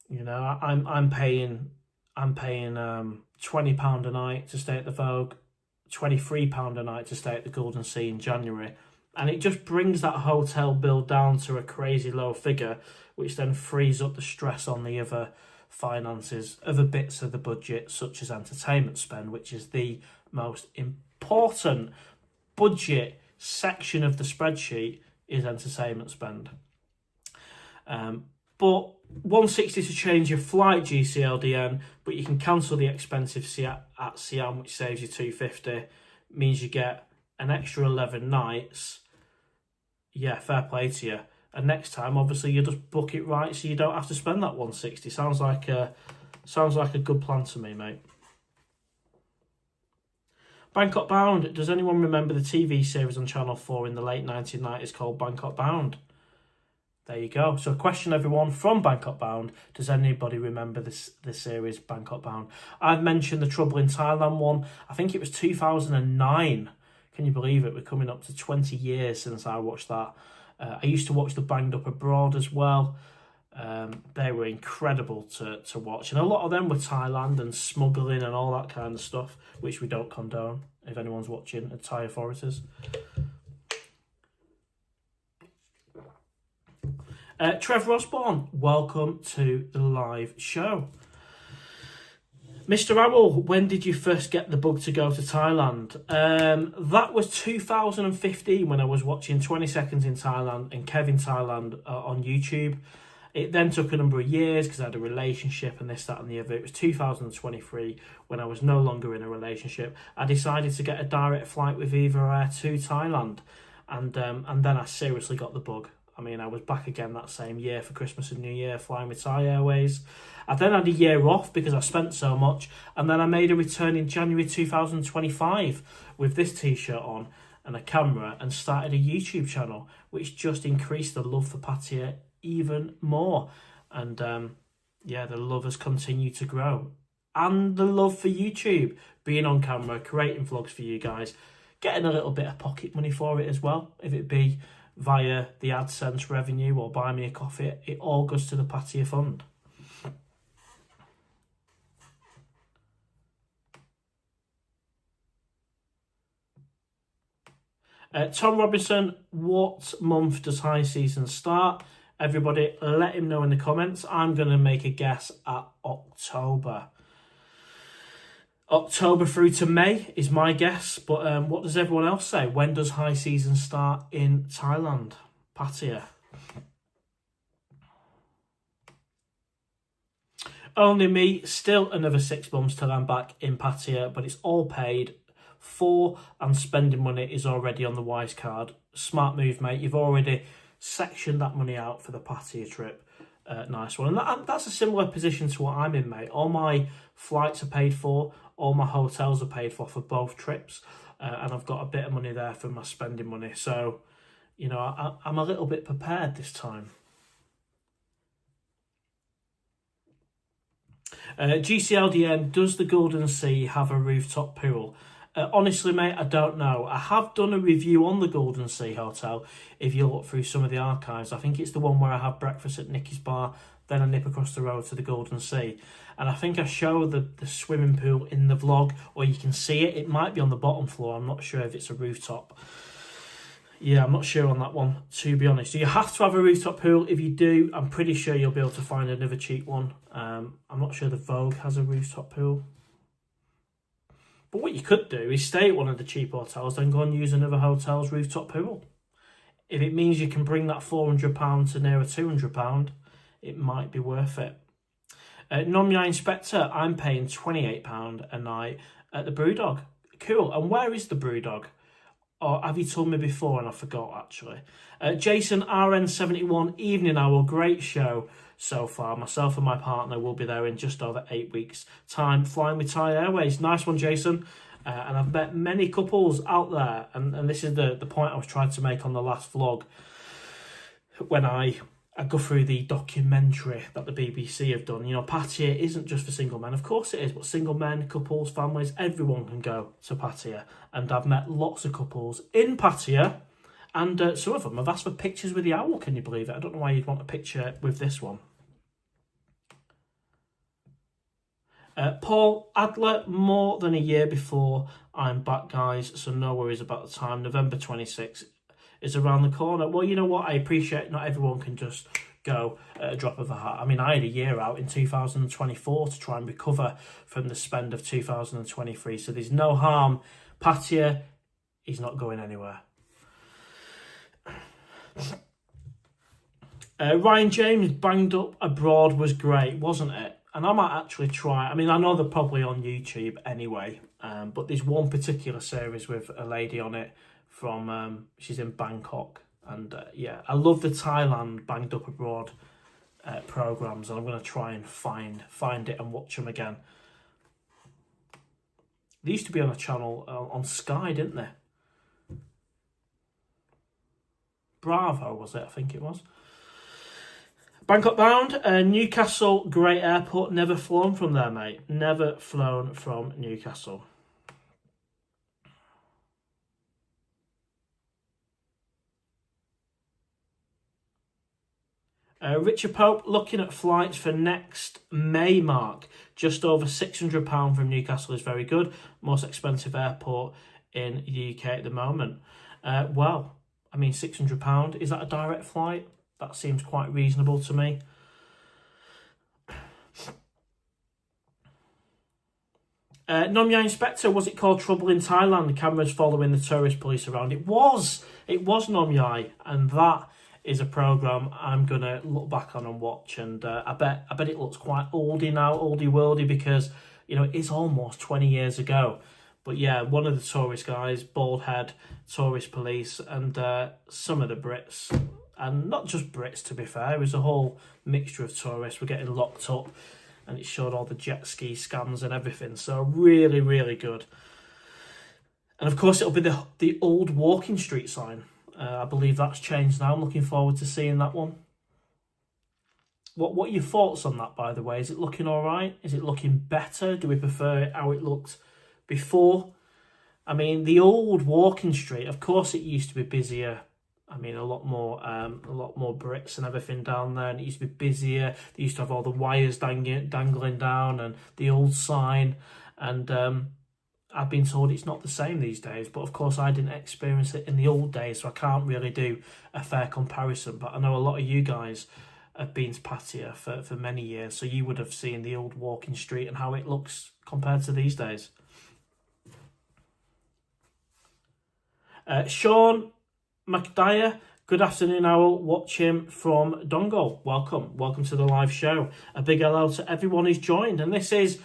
You know, I'm paying £20 a night to stay at the Vogue, £23 a night to stay at the Golden Sea in January, and it just brings that hotel bill down to a crazy low figure, which then frees up the stress on the other finances, other bits of the budget, such as entertainment spend, which is the most important budget section of the spreadsheet, is entertainment spend. But 160 to change your flight, GCLDN, but you can cancel the expensive at Siam, which saves you 250, means you get an extra 11 nights. Yeah, fair play to you. And next time, obviously, you just book it right, so you don't have to spend that 160. Sounds like a good plan to me, mate. Bangkok Bound. Does anyone remember the TV series on Channel 4 in the late 1990s called Bangkok Bound? There you go. So, question everyone from Bangkok Bound. Does anybody remember the series Bangkok Bound? I've mentioned the Trouble in Thailand one. I think it was 2009. Can you believe it? We're coming up to 20 years since I watched that. I used to watch the Banged Up Abroad as well. They were incredible to watch. And a lot of them were Thailand and smuggling and all that kind of stuff, which we don't condone if anyone's watching, Thai authorities. Trevor Osborne, welcome to the live show. Mr. Owl, when did you first get the bug to go to Thailand? That was 2015 when I was watching 20 Seconds in Thailand and Kevin Thailand on YouTube. It then took a number of years because I had a relationship and this, that and the other. It was 2023 when I was no longer in a relationship. I decided to get a direct flight with Viva Air to Thailand, and then I seriously got the bug. I mean, I was back again that same year for Christmas and New Year flying with Thai Airways. I then had a year off because I spent so much, and then I made a return in January 2025 with this t-shirt on and a camera and started a YouTube channel, which just increased the love for Pattaya even more. And yeah, the love has continued to grow. And the love for YouTube, being on camera, creating vlogs for you guys, getting a little bit of pocket money for it as well, if it be via the AdSense revenue or buy me a coffee, it all goes to the Pattaya Fund. Tom Robinson, what month does high season start? Everybody, let him know in the comments. I'm going to make a guess at October. October through to May is my guess, but what does everyone else say? When does high season start in Thailand, Pattaya? Only me, still another 6 months till I'm back in Pattaya, but it's all paid for and spending money is already on the Wise card. Smart move, mate. You've already sectioned that money out for the Pattaya trip. Nice one. And that's a similar position to what I'm in, mate. All my flights are paid for. All my hotels are paid for both trips. And I've got a bit of money there for my spending money. So, you know, I'm a little bit prepared this time. GCLDN, does the Golden Sea have a rooftop pool? Honestly, mate, I don't know. I have done a review on the Golden Sea Hotel. If you look through some of the archives, I think it's the one where I have breakfast at Nicky's Bar, then I nip across the road to the Golden Sea. And I think I show the swimming pool in the vlog, or you can see it. It might be on the bottom floor. I'm not sure if it's a rooftop. Yeah, I'm not sure on that one, to be honest. Do you have to have a rooftop pool? If you do, I'm pretty sure you'll be able to find another cheap one. I'm not sure the Vogue has a rooftop pool. But what you could do is stay at one of the cheap hotels, then go and use another hotel's rooftop pool. if it means you can bring that £400 to nearer £200, it might be worth it. Nomya Inspector, I'm paying £28 a night at the Brewdog. Cool. And where is the Brewdog? Or have you told me before and I forgot, actually? Jason RN71, Evening Owl, great show so far. Myself and my partner will be there in just over 8 weeks' time, flying with Thai Airways. Nice one, Jason. And I've met many couples out there, and this is the point I was trying to make on the last vlog, when I go through the documentary that the BBC have done. You know, Pattaya isn't just for single men. Of course it is, but single men, couples, families, everyone can go to Pattaya. And I've met lots of couples in Pattaya, and some of them have asked for pictures with the owl. Can you believe it? I don't know why you'd want a picture with this one. Paul Adler, more than a year before I'm back, guys, so no worries about the time. November 26th is around the corner. Well, you know what? I appreciate not everyone can just go at a drop of a hat. I mean, I had a year out in 2024 to try and recover from the spend of 2023, so there's no harm. Pattaya, he's not going anywhere. Ryan James, Banged Up Abroad was great, wasn't it? And I might actually try. I mean, I know they're probably on YouTube anyway, but there's one particular series with a lady on it from, she's in Bangkok. And yeah, I love the Thailand Banged Up Abroad programs, and I'm going to try and find it and watch them again. They used to be on a channel on Sky, didn't they? Bravo, was it? I think it was. Bangkok bound, Newcastle, great airport. Never flown from there, mate. Never flown from Newcastle. Richard Pope, looking at flights for next May, Mark. Just over £600 from Newcastle is very good. Most expensive airport in the UK at the moment. Well, I mean, £600, is that a direct flight? That seems quite reasonable to me. Nomya Inspector, was it called Trouble in Thailand? The cameras following the tourist police around. It was Nomya, and that is a programme I'm going to look back on and watch. And I bet it looks quite oldie now, oldie-worldy, because, you know, it's almost 20 years ago. But yeah, one of the tourist guys, bald head, tourist police, and some of the Brits, and not just Brits, to be fair, it was a whole mixture of tourists were getting locked up, and it showed all the jet ski scams and everything. So really, really good. And of course, it'll be the old walking street sign. I believe that's changed now. I'm looking forward to seeing that one. What are your thoughts on that, by the way? Is it looking all right? Is it looking better? Do we prefer it how it looked before? I mean, the old walking street, of course, it used to be busier. I mean, a lot more Brits and everything down there, and it used to be busier. They used to have all the wires dangling down and the old sign, and I've been told it's not the same these days. But of course, I didn't experience it in the old days, so I can't really do a fair comparison. But I know a lot of you guys have been to Pattaya for many years, so you would have seen the old walking street and how it looks compared to these days. Sean McDyer, good afternoon, Owl. Watch him from Dongle. Welcome to the live show. A big hello to everyone who's joined, and this is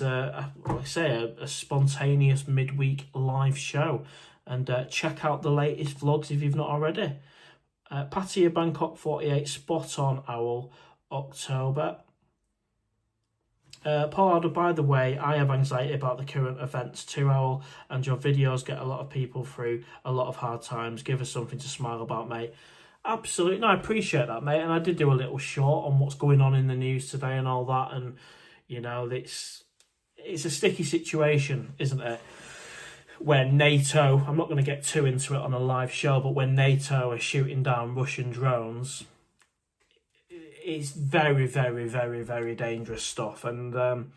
a spontaneous midweek live show. And check out the latest vlogs if you've not already. Pattaya Bangkok 48, spot on, Owl, October. Paul Alder, by the way, I have anxiety about the current events too, Owl, and your videos get a lot of people through a lot of hard times. Give us something to smile about, mate. Absolutely. No, I appreciate that, mate. And I did do a little short on what's going on in the news today and all that. And, you know, it's a sticky situation, isn't it? Where NATO, I'm not going to get too into it on a live show, but when NATO are shooting down Russian drones, it's very, very, very, very dangerous stuff. And,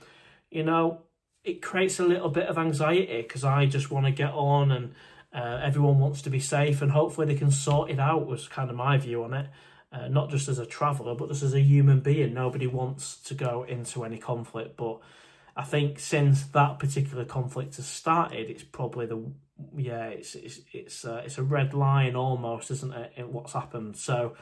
you know, it creates a little bit of anxiety because I just want to get on, and everyone wants to be safe, and hopefully they can sort it out, was kind of my view on it. Not just as a traveller, but just as a human being. Nobody wants to go into any conflict, but I think since that particular conflict has started, it's probably yeah, it's a red line almost, isn't it, in what's happened. So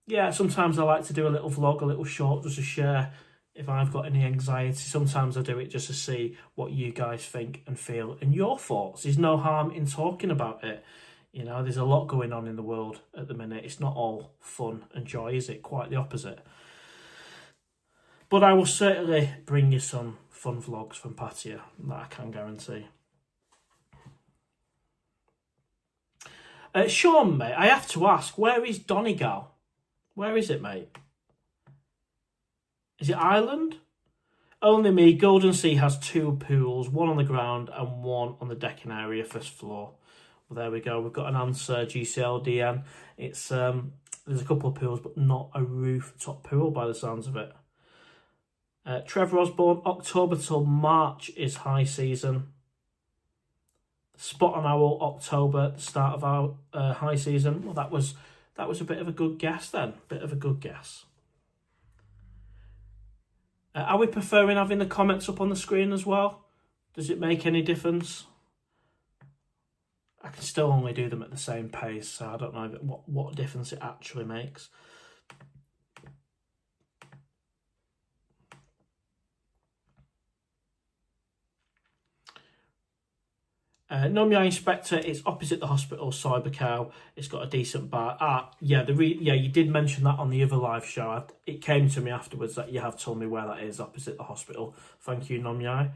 yeah, sometimes I like to do a little vlog, a little short, just to share if I've got any anxiety. Sometimes I do it just to see what you guys think and feel and your thoughts. There's no harm in talking about it. You know, there's a lot going on in the world at the minute. It's not all fun and joy, is it? Quite the opposite. But I will certainly bring you some fun vlogs from Pattaya, that I can guarantee. Sean, mate, I have to ask, where is Donegal? Where is it, mate? Is it Ireland? Only me. Golden Sea has 2 pools, one on the ground and one on the decking area, first floor. Well, there we go. We've got an answer, GCLDN. It's there's a couple of pools, but not a rooftop pool by the sounds of it. Trevor Osborne, October till March is high season. Spot on Owl, October, the start of our high season. Well, that was a bit of a good guess then. Bit of a good guess. Are we preferring having the comments up on the screen as well? Does it make any difference? I can still only do them at the same pace, so I don't know what difference it actually makes. Nomya Inspector is opposite the hospital, Cybercow. It's got a decent bar. Yeah, you did mention that on the other live show. It came to me afterwards that you have told me where that is, opposite the hospital. Thank you, Nomya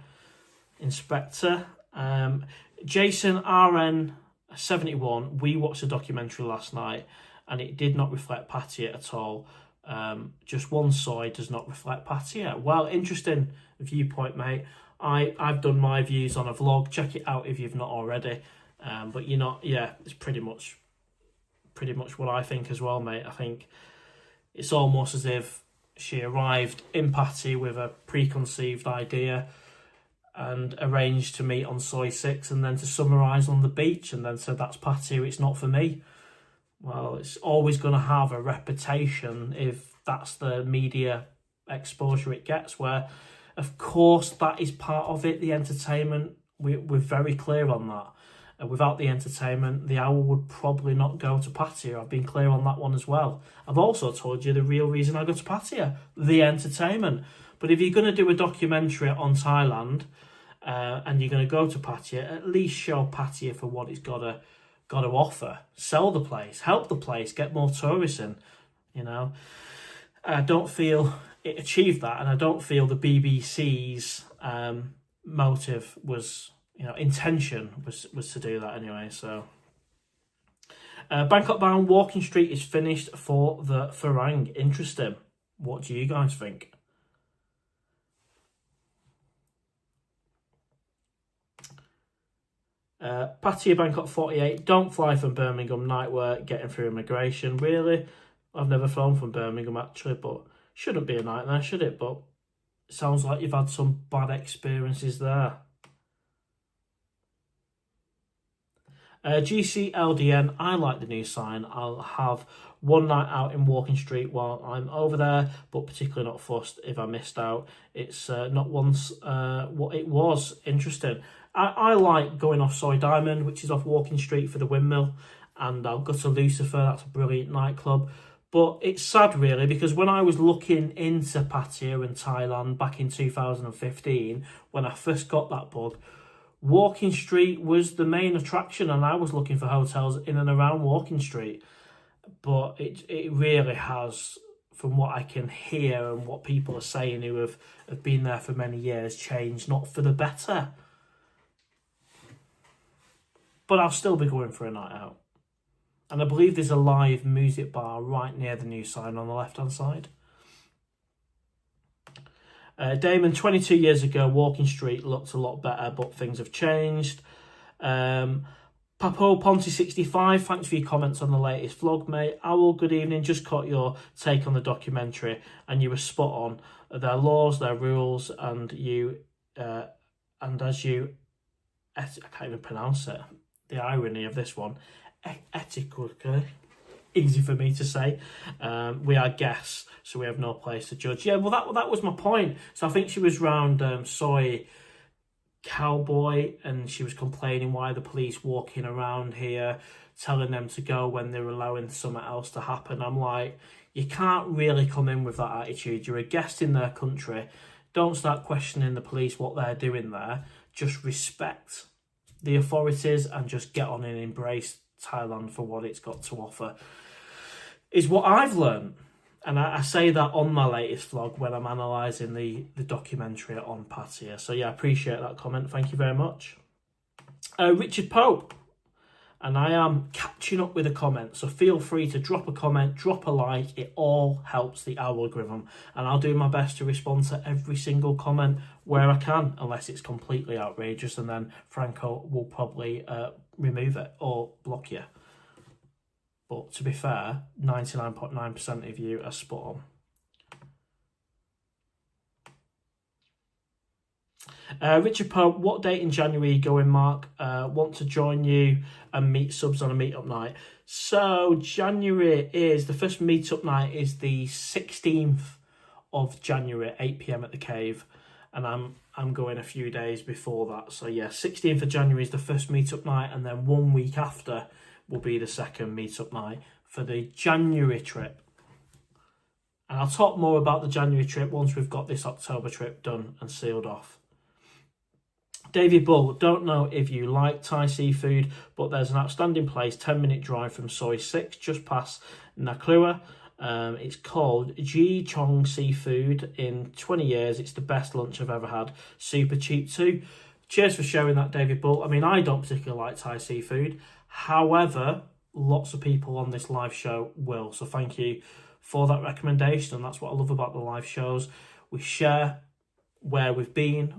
Inspector. Jason RN71, we watched a documentary last night and it did not reflect Pattaya at all. Just one side does not reflect Pattaya. Well, interesting viewpoint, mate. I've done my views on a vlog. Check it out if you've not already. But you're not, yeah, it's pretty much what I think as well, mate. I think it's almost as if she arrived in Pattaya with a preconceived idea and arranged to meet on Soy 6 and then to summarise on the beach and then said, that's Pattaya, it's not for me. Well, it's always going to have a reputation if that's the media exposure it gets, where of course that is part of it, the entertainment. We're very clear on that. Without the entertainment, the owl would probably not go to Pattaya. I've been clear on that one as well. I've also told you the real reason I go to Pattaya, the entertainment. But if you're going to do a documentary on Thailand and you're going to go to Pattaya, at least show Pattaya for what it's got to offer. Sell the place, help the place, get more tourists in. You know, I don't feel it achieved that, and I don't feel the BBC's motive was, intention was to do that anyway. So Bangkok bound walking street is finished for the Farang. Interesting. What do you guys think? Pattaya Bangkok 48, don't fly from Birmingham, night work, getting through immigration. Really? I've never flown from Birmingham actually, but shouldn't be a nightmare, should it? But it sounds like you've had some bad experiences there. GCLDN, I like the new sign. I'll have one night out in Walking Street while I'm over there, but particularly not fussed if I missed out. It's not once what it was. Interesting. I like going off Soy Diamond, which is off Walking Street, for the windmill, and I'll go to Lucifer. That's a brilliant nightclub. But it's sad, really, because when I was looking into Pattaya and Thailand back in 2015, when I first got that bug, Walking Street was the main attraction, and I was looking for hotels in and around Walking Street. But it really has, from what I can hear and what people are saying who have been there for many years, changed, not for the better. But I'll still be going for a night out. And I believe there's a live music bar right near the new sign on the left-hand side. Damon, 22 years ago, Walking Street looked a lot better, but things have changed. Papo Ponty 65, thanks for your comments on the latest vlog, mate. Owl, good evening. Just caught your take on the documentary, and you were spot on. Their laws, their rules, and as you, I can't even pronounce it. The irony of this one. Ethically, easy for me to say. We are guests, so we have no place to judge. Yeah, well, that was my point. So I think she was round Soy cowboy, and she was complaining why the police walking around here telling them to go when they're allowing something else to happen. I'm like, you can't really come in with that attitude. You're a guest in their country. Don't start questioning the police what they're doing there. Just respect the authorities and just get on and embrace Thailand for what it's got to offer, is what I've learned. And I say that on my latest vlog when I'm analysing the documentary on Pattaya. So yeah, I appreciate that comment. Thank you very much. Richard Pope. And I am catching up with a comment. So feel free to drop a comment, drop a like. It all helps the algorithm. And I'll do my best to respond to every single comment where I can, unless it's completely outrageous. And then Franco will probably remove it or block you. But to be fair, 99.9% of you are spot on. Richard Pope, what date in January are you going, Mark? Want to join you and meet subs on a meetup night. So January is, the first meetup night is the 16th of January at 8 PM at the Cave. And I'm going a few days before that. So yeah, 16th of January is the first meetup night, and then 1 week after will be the second meetup night for the January trip. And I'll talk more about the January trip once we've got this October trip done and sealed off. David Bull, don't know if you like Thai seafood, but there's an outstanding place 10-minute drive from Soi 6, just past Naklua. It's called Ji Chong Seafood. In 20 years, it's the best lunch I've ever had. Super cheap too. Cheers for sharing that, David Bull. I mean, I don't particularly like Thai seafood. However, lots of people on this live show will. So thank you for that recommendation. And that's what I love about the live shows. We share where we've been,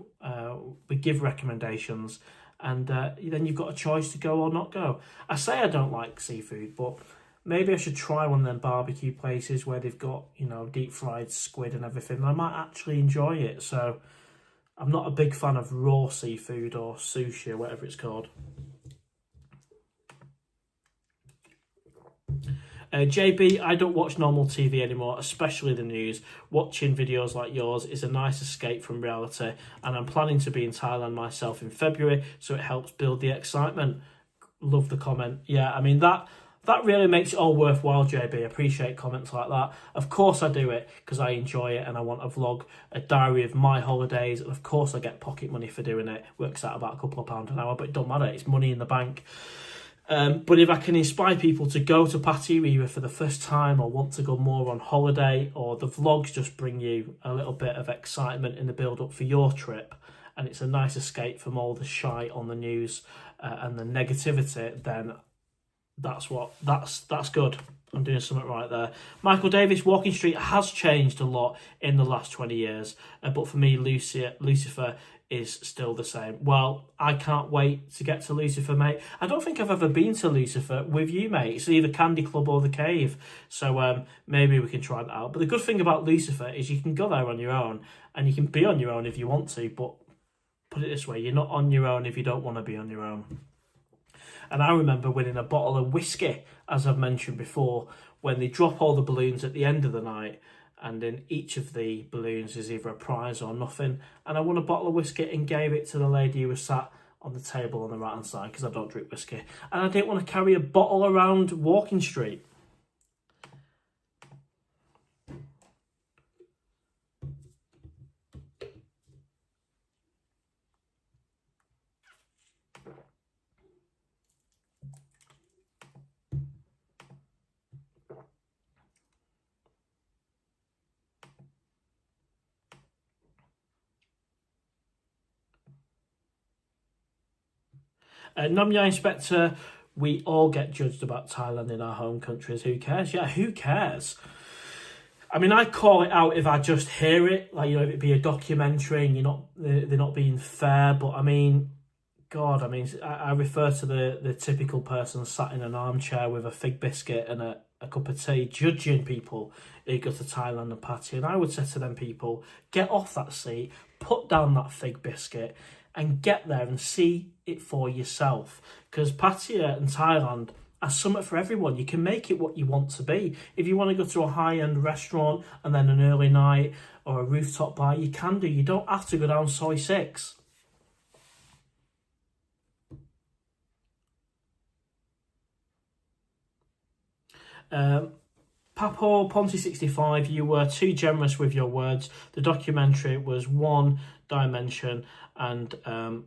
we give recommendations, and then you've got a choice to go or not go. I say I don't like seafood, but maybe I should try one of them barbecue places where they've got, you know, deep fried squid and everything. And I might actually enjoy it. So I'm not a big fan of raw seafood or sushi or whatever it's called. JB, I don't watch normal TV anymore, especially the news. Watching videos like yours is a nice escape from reality, and I'm planning to be in Thailand myself in February, so it helps build the excitement. Love the comment. Yeah, I mean, that really makes it all worthwhile, JB. I appreciate comments like that. Of course I do it because I enjoy it and I want to vlog a diary of my holidays, and of course I get pocket money for doing it. Works out about a couple of pounds an hour, but it don't matter. It's money in the bank. But if I can inspire people to go to Pattaya either for the first time or want to go more on holiday, or the vlogs just bring you a little bit of excitement in the build-up for your trip, and it's a nice escape from all the shite on the news and the negativity, then that's good. I'm doing something right there. Michael Davis, Walking Street has changed a lot in the last 20 years, but for me, Lucifer is still the same. Well, I can't wait to get to Lucifer, mate. I don't think I've ever been to Lucifer with you, mate. It's either Candy Club or the Cave. So maybe we can try that out. But the good thing about Lucifer is you can go there on your own, and you can be on your own if you want to. But put it this way, you're not on your own if you don't want to be on your own. And I remember winning a bottle of whiskey, as I've mentioned before, when they drop all the balloons at the end of the night. And in each of the balloons is either a prize or nothing. And I won a bottle of whiskey and gave it to the lady who was sat on the table on the right hand side, because I don't drink whiskey. And I didn't want to carry a bottle around Walking Street. Namya Inspector, we all get judged about Thailand in our home countries. Who cares? Yeah, who cares? I mean, I call it out if I just hear it, like, you know, if it be a documentary and they're not being fair. But I mean, God, I mean, I refer to the typical person sat in an armchair with a fig biscuit and a cup of tea, judging people who go to Thailand and Pattaya. And I would say to them people, get off that seat, put down that fig biscuit, and get there and see it for yourself. Because Pattaya and Thailand are something for everyone. You can make it what you want to be. If you want to go to a high-end restaurant and then an early night or a rooftop bar, you can do. You don't have to go down Soi 6. Papo Ponty65, you were too generous with your words. The documentary was one dimension, and at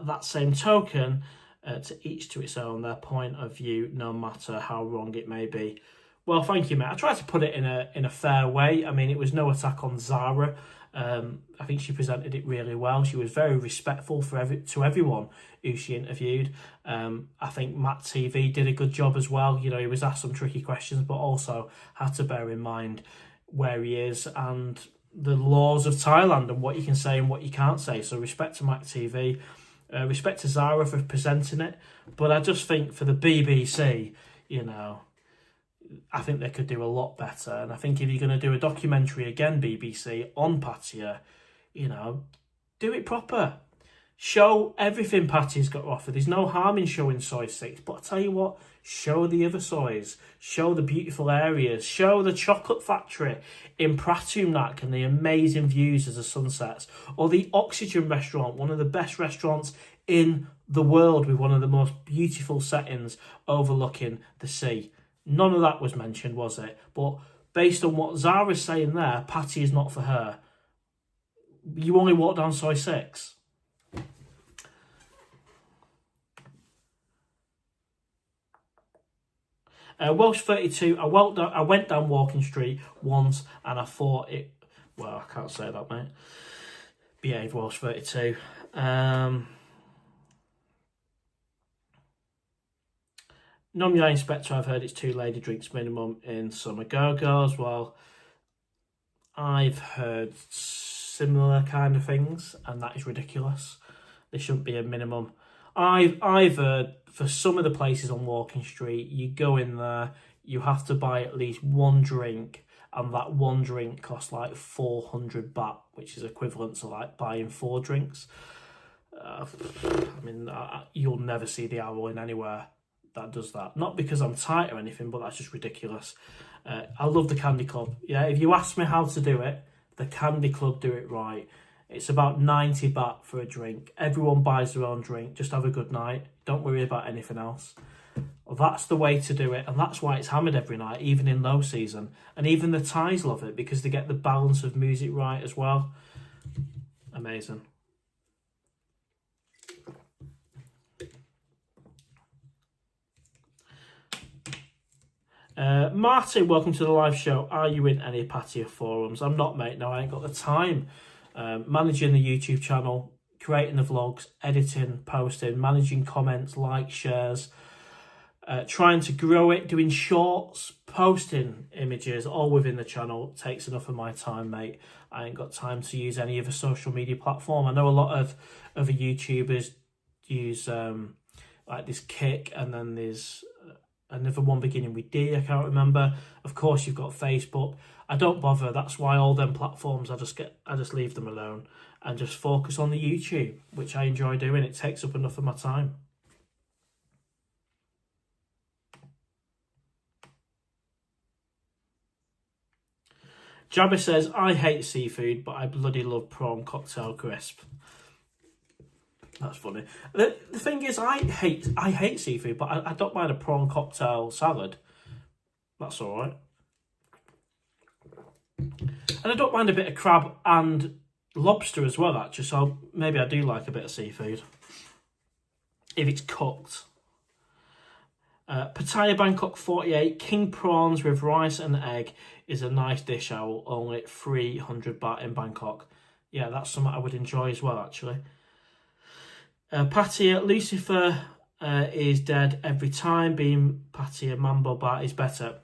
that same token, to each to its own, their point of view, no matter how wrong it may be. Well, thank you, mate. I tried to put it in a fair way. I mean, it was no attack on Zara. I think she presented it really well. She was very respectful to everyone who she interviewed. I think Matt TV did a good job as well. You know, he was asked some tricky questions, but also had to bear in mind where he is and the laws of Thailand and what you can say and what you can't say. So respect to Matt TV, respect to Zara for presenting it. But I just think for the BBC, you know, I think they could do a lot better. And I think if you're going to do a documentary again, BBC, on Pattaya, you know, do it proper. Show everything Pattaya's got to offer. There's no harm in showing Soi 6. But I tell you what, show the other soys. Show the beautiful areas. Show the chocolate factory in Pratumnak and the amazing views as the sun sets. Or the Oxygen restaurant, one of the best restaurants in the world with one of the most beautiful settings overlooking the sea. None of that was mentioned, was it? But based on what Zara's saying there, Pattaya is not for her. You only walk down Soi 6. Welsh 32, I went down Walking Street once and I thought it... Well, I can't say that, mate. Behave, Welsh 32. Non-Yai Inspector, I've heard it's 2 lady drinks minimum in summer go-go's. Well, I've heard similar kind of things, and that is ridiculous. There shouldn't be a minimum. I've heard for some of the places on Walking Street, you go in there, you have to buy at least one drink, and that one drink costs like 400 baht, which is equivalent to like buying 4 drinks. I mean, you'll never see the owl in anywhere that does that. Not because I'm tight or anything, but that's just ridiculous. I love the Candy Club. Yeah, if you ask me how to do it, the Candy Club do it right. It's about 90 baht for a drink. Everyone buys their own drink. Just have a good night. Don't worry about anything else. That's the way to do it, and that's why it's hammered every night, even in low season. And even the Thais love it because they get the balance of music right as well. Amazing. Martin, welcome to the live show. Are you in any Pattaya forums? I'm not, mate. No, I ain't got the time. Managing the YouTube channel, creating the vlogs, editing, posting, managing comments, likes, shares, trying to grow it, doing shorts, posting images, all within the channel takes enough of my time, mate. I ain't got time to use any other social media platform. I know a lot of other YouTubers use like this Kick, and then there's another one beginning with D, I can't remember. Of course, you've got Facebook. I don't bother. That's why all them platforms, I just leave them alone and just focus on the YouTube, which I enjoy doing. It takes up enough of my time. Jabba says, I hate seafood, but I bloody love prawn cocktail crisp. That's funny. The thing is, I hate seafood, but I don't mind a prawn cocktail salad. That's all right. And I don't mind a bit of crab and lobster as well, actually. So maybe I do like a bit of seafood if it's cooked. Pattaya Bangkok 48, king prawns with rice and egg is a nice dish. Owl, only 300 baht in Bangkok. Yeah, that's something I would enjoy as well, actually. Pattaya, Lucifer is dead every time. Being Pattaya Mambo Bar is better.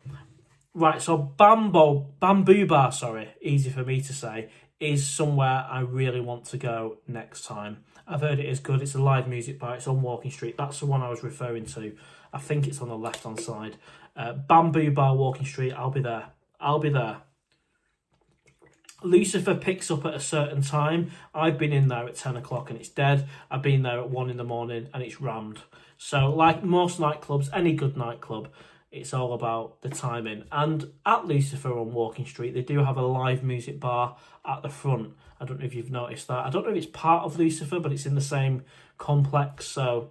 Right, so Bamboo Bar, sorry, easy for me to say, is somewhere I really want to go next time. I've heard it is good. It's a live music bar. It's on Walking Street. That's the one I was referring to. I think it's on the left-hand side. Bamboo Bar, Walking Street. I'll be there. I'll be there. Lucifer picks up at a certain time. I've been in there at 10 o'clock and it's dead. I've been there at 1 in the morning and it's rammed. So like most nightclubs, any good nightclub, it's all about the timing. And at Lucifer on Walking Street, they do have a live music bar at the front. I don't know if you've noticed that. I don't know if it's part of Lucifer, but it's in the same complex. So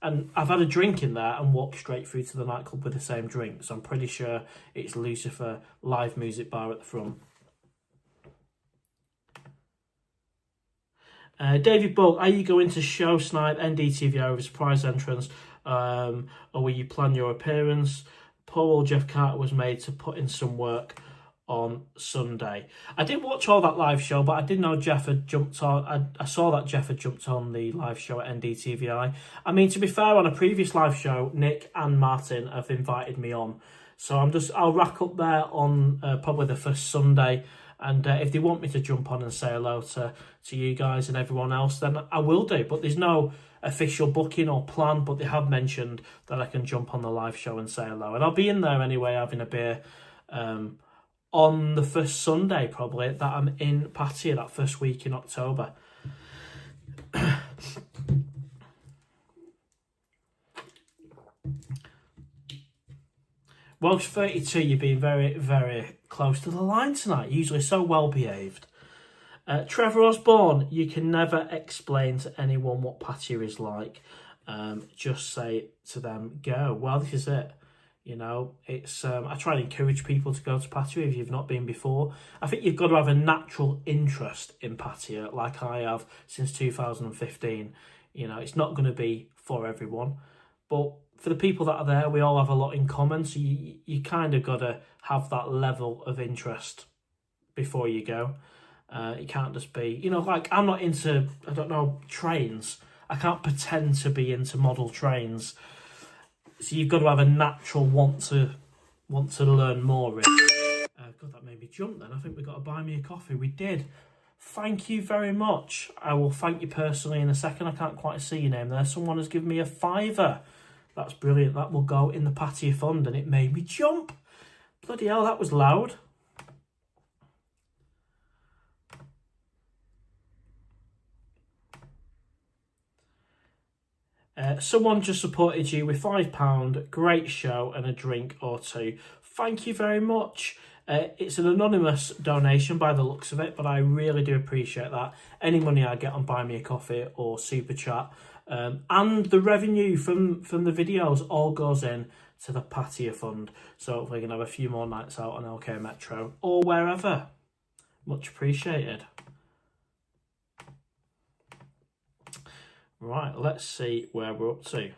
And I've had a drink in there and walked straight through to the nightclub with the same drink. So I'm pretty sure it's Lucifer live music bar at the front. David Bull, are you going to show Snipe NDTVI with a surprise entrance, or will you plan your appearance? Poor old Jeff Carter was made to put in some work on Sunday. I didn't watch all that live show, but I did know Jeff had jumped on. I saw that Jeff had jumped on the live show at NDTVI. I mean, to be fair, on a previous live show, Nick and Martin have invited me on, so I'll rack up there on probably the first Sunday. And if they want me to jump on and say hello to you guys and everyone else, then I will do. But there's no official booking or plan, but they have mentioned that I can jump on the live show and say hello. And I'll be in there anyway, having a beer on the first Sunday, probably, that I'm in Pattaya, that first week in October. Welsh 32, you've been very, very close to the line tonight. Usually so well behaved. Trevor Osborne, you can never explain to anyone what Pattaya is like. Just say to them, go. Well, this is it. You know, it's I try and encourage people to go to Pattaya if you've not been before. I think you've got to have a natural interest in Pattaya, like I have since 2015. You know, it's not going to be for everyone, but for the people that are there, we all have a lot in common. So you kind of got to have that level of interest before you go. It can't just be, you know, like I'm not into, I don't know, trains. I can't pretend to be into model trains. So you've got to have a natural want to learn more. Really. God, that made me jump then. I think we got to buy me a coffee. We did. Thank you very much. I will thank you personally in a second. I can't quite see your name there. Someone has given me a £5. That's brilliant. That will go in the Pattaya fund, and it made me jump. Bloody hell, that was loud. Someone just supported you with £5. Great show and a drink or two. Thank you very much. It's an anonymous donation by the looks of it, but I really do appreciate that. Any money I get on Buy Me a Coffee or Super Chat, and the revenue from the videos all goes in to the Pattaya fund. So we're going to have a few more nights out on LK Metro or wherever. Much appreciated. Right, let's see where we're up to.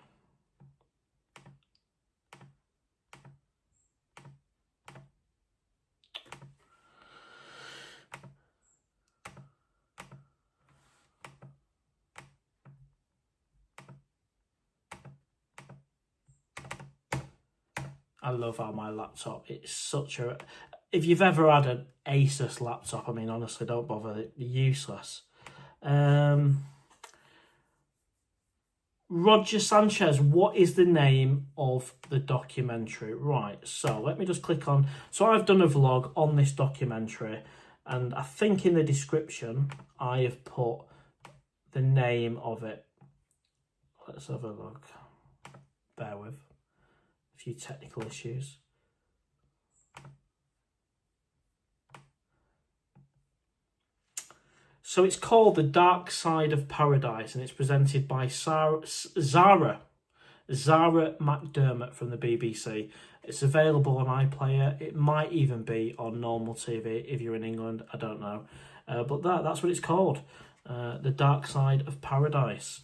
I love how my laptop, it's such a... If you've ever had an Asus laptop, I mean, honestly, don't bother. They're useless. Roger Sanchez, what is the name of the documentary? Right, so let me just click on... So I've done a vlog on this documentary, and I think in the description I have put the name of it. Let's have a look. Bear with. A few technical issues. So it's called The Dark Side of Paradise, and it's presented by Zara McDermott from the BBC. It's available on iPlayer. It might even be on normal TV if you're in England. I don't know. But that's what it's called. The Dark Side of Paradise.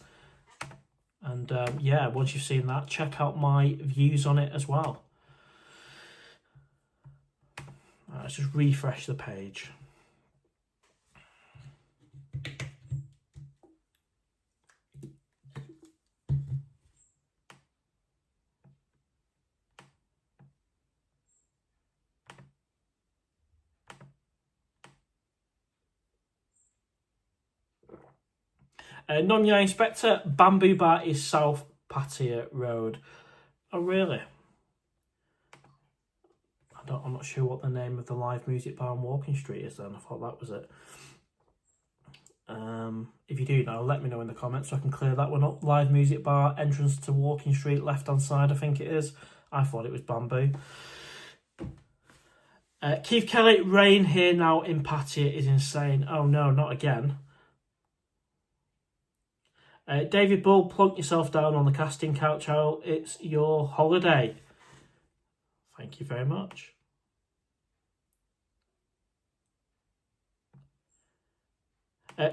And yeah, once you've seen that, check out my views on it as well. Let's just refresh the page. Nonya Inspector, Bamboo Bar is South Pattaya Road. Oh, really? I'm not sure what the name of the live music bar on Walking Street is then. I thought that was it. If you do know, let me know in the comments so I can clear that one up. Live music bar, entrance to Walking Street, left-hand side, I think it is. I thought it was Bamboo. Keith Kelly, rain here now in Pattaya is insane. Oh no, not again. David Bull, plunk yourself down on the casting couch, Owl. It's your holiday. Thank you very much.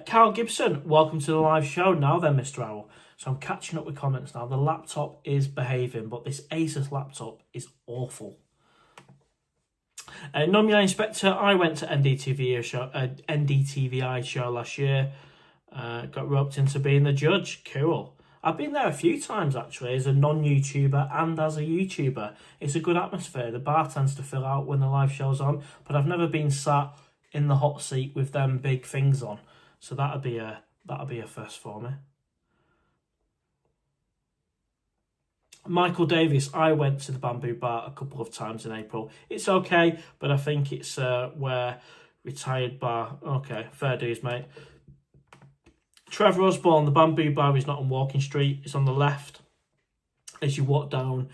Carl Gibson, welcome to the live show. Now then, Mr. Owl. So I'm catching up with comments now. The laptop is behaving, but this Asus laptop is awful. Nominee Inspector, I went to NDTVI show last year. Got roped into being the judge. Cool. I've been there a few times actually as a non-YouTuber and as a YouTuber. It's a good atmosphere. The bar tends to fill out when the live show's on, but I've never been sat in the hot seat with them big things on. So that'd be a first for me. Michael Davis, I went to the Bamboo Bar a couple of times in April. It's okay, but I think it's where retired bar. Okay, fair dues, mate. Trevor Osborne, the Bamboo Bar is not on Walking Street. It's on the left as you walk down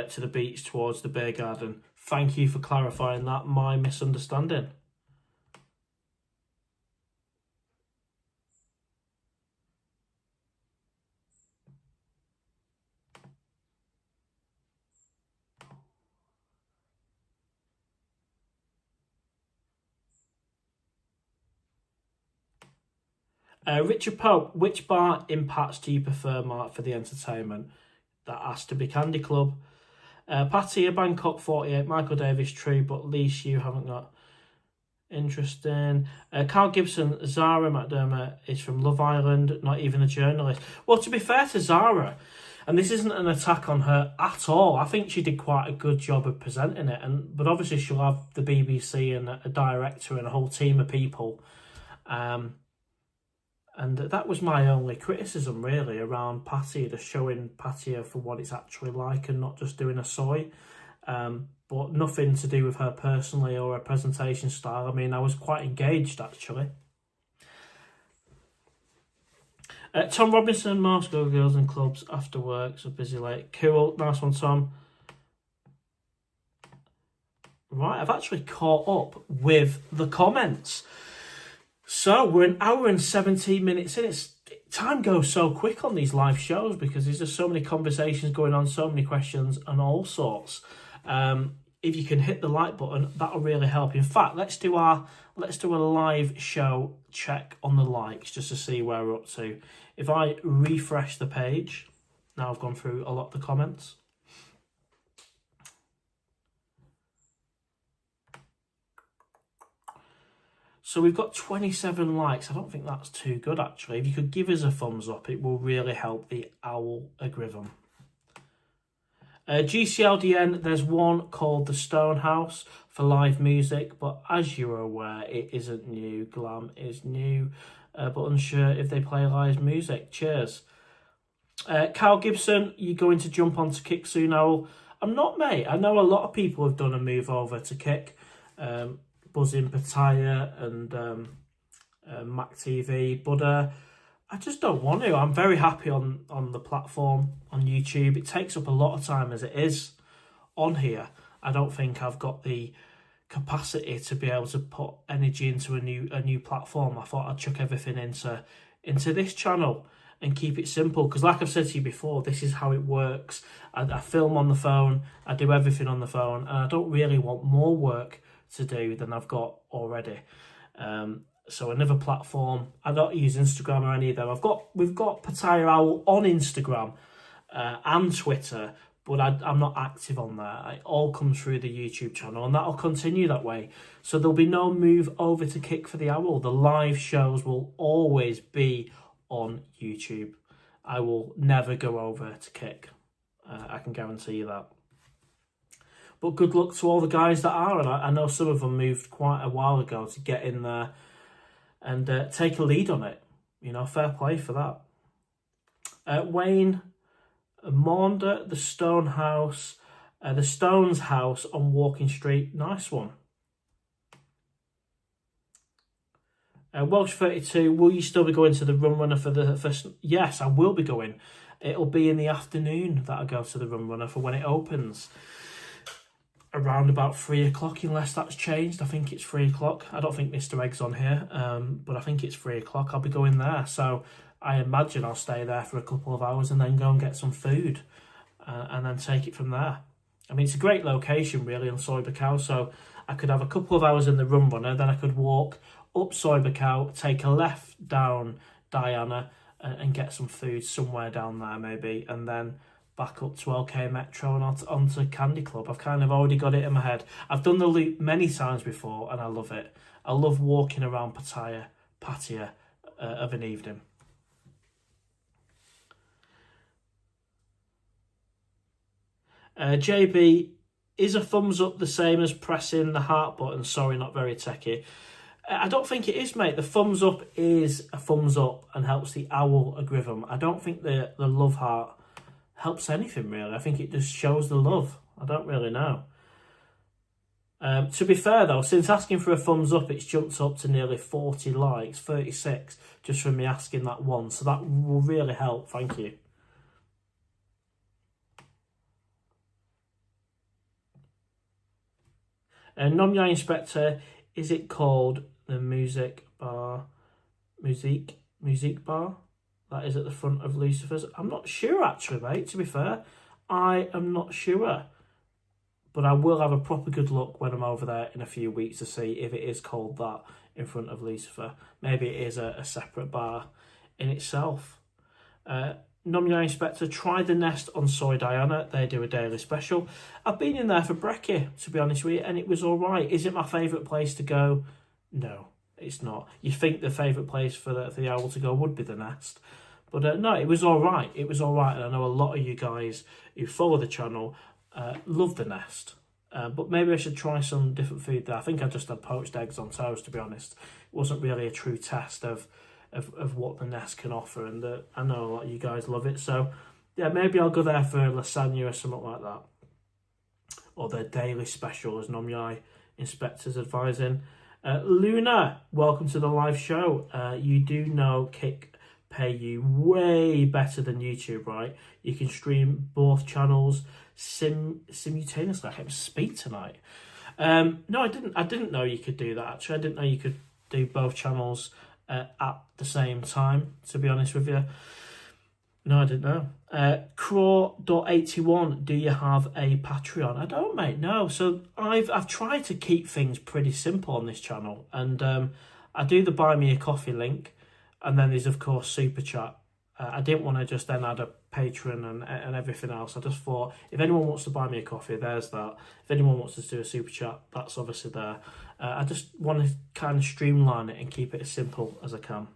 to the beach towards the beer garden. Thank you for clarifying that, my misunderstanding. Richard Pope, which bar in Pats do you prefer, Mark, for the entertainment? That has to be Candy Club. Pattaya, Bangkok 48, Michael Davis, true, but at least you haven't got. Interesting. Carl Gibson, Zara McDermott is from Love Island, not even a journalist. Well, to be fair to Zara, and this isn't an attack on her at all, I think she did quite a good job of presenting it, but obviously she'll have the BBC and a director and a whole team of people. And that was my only criticism, really, around Pattaya, just showing Pattaya for what it's actually like and not just doing a soy. But nothing to do with her personally or her presentation style. I mean, I was quite engaged, actually. Tom Robinson, most girls and clubs after work, so busy late. Cool, nice one, Tom. Right, I've actually caught up with the comments. So we're an hour and 17 minutes in. Time goes so quick on these live shows because there's just so many conversations going on, so many questions and all sorts. If you can hit the like button, that'll really help. In fact, let's do a live show check on the likes just to see where we're up to. If I refresh the page, now I've gone through a lot of the comments. So we've got 27 likes. I don't think that's too good, actually. If you could give us a thumbs up, it will really help the owl algorithm. GCLDN, there's one called The Stone House for live music, but as you're aware, it isn't new. Glam is new, but unsure if they play live music. Cheers. Carl Gibson, you going to jump onto Kick soon, Owl? I'm not, mate. I know a lot of people have done a move over to Kick. Buzzing Pattaya and Mac TV, but I just don't want to. I'm very happy on the platform on YouTube. It takes up a lot of time as it is on here. I don't think I've got the capacity to be able to put energy into a new platform. I thought I'd chuck everything into this channel and keep it simple, because like I've said to you before, this is how it works. I film on the phone, I do everything on the phone, and I don't really want more work to do than I've got already. So another platform, I don't use Instagram or any of them. We've got PattayaOwl on Instagram and Twitter, but I'm not active on there. It all comes through the YouTube channel, and that'll continue that way. So there'll be no move over to Kick for the Owl. The live shows will always be on YouTube. I will never go over to Kick. I can guarantee you that. But good luck to all the guys that are, and I know some of them moved quite a while ago to get in there and take a lead on it. You know, fair play for that. Wayne, Maunder, the Stones House on Walking Street. Nice one. Welsh 32, will you still be going to the Run Runner for the first? Yes, I will be going. It'll be in the afternoon that I go to the Run Runner for when it opens. Around about 3 o'clock, unless that's changed. I think it's 3 o'clock. I don't think Mr. Egg's on here, but I think it's 3 o'clock. I'll be going there. So I imagine I'll stay there for a couple of hours and then go and get some food and then take it from there. I mean, it's a great location really on Soi Buakhao, so I could have a couple of hours in the rum runner, then I could walk up Soi Buakhao, take a left down Diana and get some food somewhere down there maybe, and then back up to LK Metro and onto Candy Club. I've kind of already got it in my head. I've done the loop many times before and I love it. I love walking around Pattaya of an evening. JB, is a thumbs up the same as pressing the heart button? Sorry, not very techie. I don't think it is, mate. The thumbs up is a thumbs up and helps the owl algorithm. I don't think the love heart helps anything, really. I think it just shows the love. I don't really know. To be fair, though, since asking for a thumbs up, it's jumped up to nearly 40 likes, 36, just from me asking that one. So that will really help. Thank you. Nomyai Inspector, is it called the music bar? Music bar? That is at the front of Lucifer's. I'm not sure, actually, mate, to be fair. I am not sure. But I will have a proper good look when I'm over there in a few weeks to see if it is called that in front of Lucifer. Maybe it is a separate bar in itself. Nomyai Inspector, try the Nest on Soi Diana. They do a daily special. I've been in there for brekkie, to be honest with you, and it was all right. Is it my favourite place to go? No, it's not. You think the favourite place for the owl to go would be the Nest. But no, it was all right. It was all right, and I know a lot of you guys who follow the channel love the Nest. But maybe I should try some different food there. I think I just had poached eggs on toast, to be honest. It wasn't really a true test of what the Nest can offer, and I know a lot of you guys love it. So yeah, maybe I'll go there for lasagna or something like that, or their daily special, as Nomyai Inspector's advising. Luna, welcome to the live show. You do know Kick pay you way better than YouTube, right? You can stream both channels simultaneously. I can't speak tonight. No, I didn't know you could do that, actually. I didn't know you could do both channels at the same time, to be honest with you. No, I didn't know. Craw.81, do you have a Patreon? I don't, mate, no. So I've tried to keep things pretty simple on this channel, and I do the Buy Me a Coffee link, and then there's, of course, Super Chat. I didn't want to just then add a Patreon and everything else. I just thought, if anyone wants to buy me a coffee, there's that. If anyone wants to do a Super Chat, that's obviously there. I just want to kind of streamline it and keep it as simple as I can.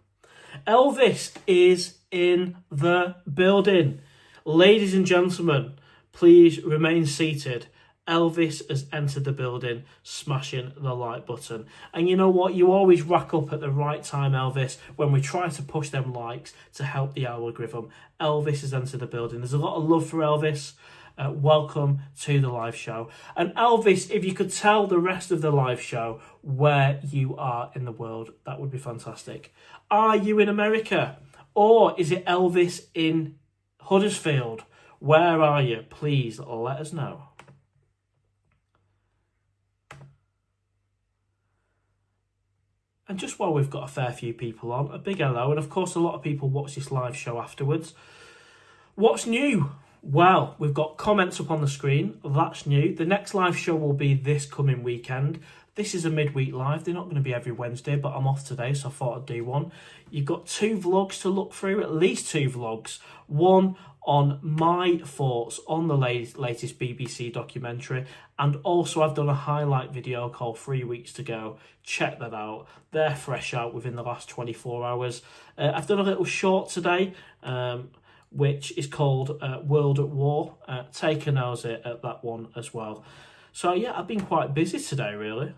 Elvis is in the building. Ladies and gentlemen, please remain seated. Elvis has entered the building, smashing the like button. And you know what? You always rack up at the right time, Elvis, when we try to push them likes to help the algorithm. Elvis has entered the building. There's a lot of love for Elvis. Welcome to the live show. And Elvis, if you could tell the rest of the live show where you are in the world, that would be fantastic. Are you in America? Or is it Elvis in Huddersfield? Where are you? Please let us know. And just while we've got a fair few people on, a big hello. And of course, a lot of people watch this live show afterwards. What's new? Well, we've got comments up on the screen. That's new. The next live show will be this coming weekend. This is a midweek live. They're not going to be every Wednesday, but I'm off today, so I thought I'd do one. You've got 2 vlogs to look through, at least 2 vlogs. One on my thoughts on the latest BBC documentary, and also I've done a highlight video called 3 Weeks to Go. Check that out. They're fresh out within the last 24 hours. I've done a little short today, which is called World at War. Taker knows it at that one as well. So yeah, I've been quite busy today, really.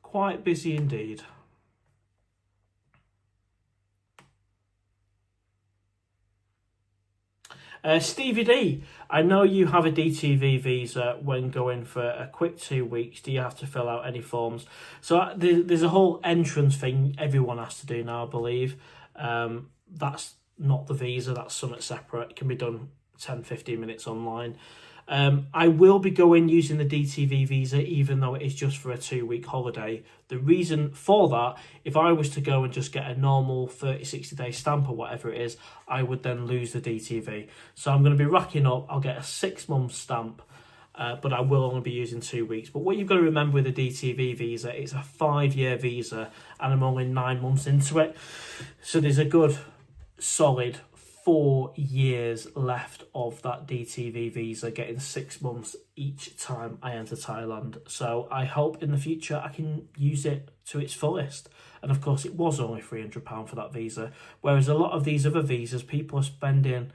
Quite busy indeed. Stevie D, I know you have a DTV visa when going for a quick 2 weeks. Do you have to fill out any forms? So there's a whole entrance thing everyone has to do now, I believe. That's not the visa, that's something separate. It can be done 10-15 minutes online. I will be going using the DTV visa, even though it is just for a 2-week holiday. The reason for that, if I was to go and just get a normal 30, 60-day stamp or whatever it is, I would then lose the DTV. So I'm going to be racking up. I'll get a 6-month stamp, but I will only be using 2 weeks. But what you've got to remember with the DTV visa, it's a 5-year visa, and I'm only 9 months into it. So there's a good, solid 4 years left of that DTV visa, getting 6 months each time I enter Thailand. So I hope in the future I can use it to its fullest. And of course, it was only £300 for that visa, whereas a lot of these other visas, people are spending,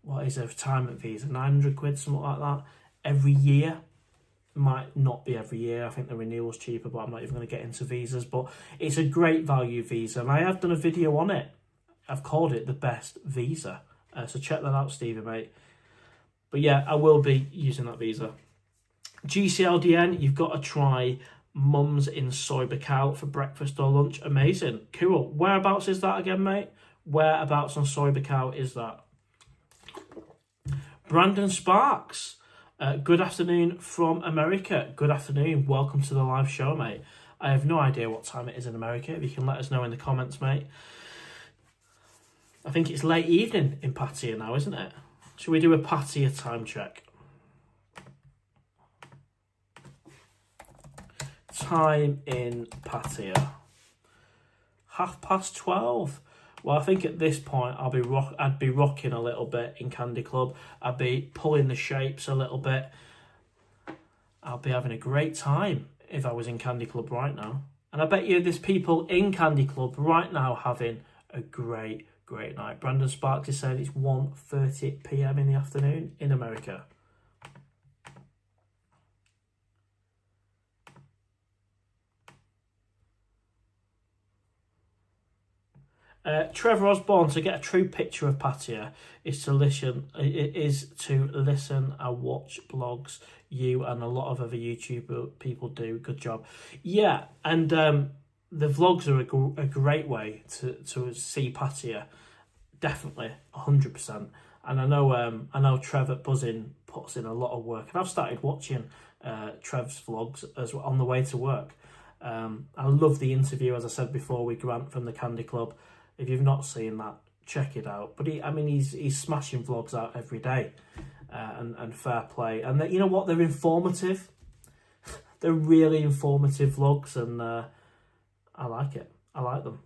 what is a retirement visa, 900 quid, something like that, every year. Might not be every year. I think the renewal's cheaper, but I'm not even going to get into visas. But it's a great value visa, and I have done a video on it. I've called it the best visa. So check that out, Stevie, mate. But yeah, I will be using that visa. GCLDN, you've got to try Mums in Soy Bacau for breakfast or lunch. Amazing. Cool. Whereabouts is that again, mate? Whereabouts on Soy Bacau is that? Brandon Sparks. Good afternoon from America. Good afternoon. Welcome to the live show, mate. I have no idea what time it is in America. If you can let us know in the comments, mate. I think it's late evening in Pattaya now, isn't it? Should we do a Pattaya time check? Time in Pattaya. 12:30. Well, I think at this point I'd be rocking a little bit in Candy Club. I'd be pulling the shapes a little bit. I'll be having a great time if I was in Candy Club right now. And I bet you there's people in Candy Club right now having a great night. Brandon Sparks is saying it's 1:30 p.m. in the afternoon in America. Trevor Osborne, to get a true picture of Pattaya is to listen and watch blogs you and a lot of other YouTube people do. Good job. Yeah, and the vlogs are a great way to see Pattaya. Definitely, 100%. And I know Trev at Buzzin puts in a lot of work, and I've started watching Trev's vlogs as well on the way to work. I love the interview, as I said before, with Grant from the Candy Club. If you've not seen that, check it out. But he's smashing vlogs out every day, and fair play. And you know what? They're informative. They're really informative vlogs, and I like it. I like them.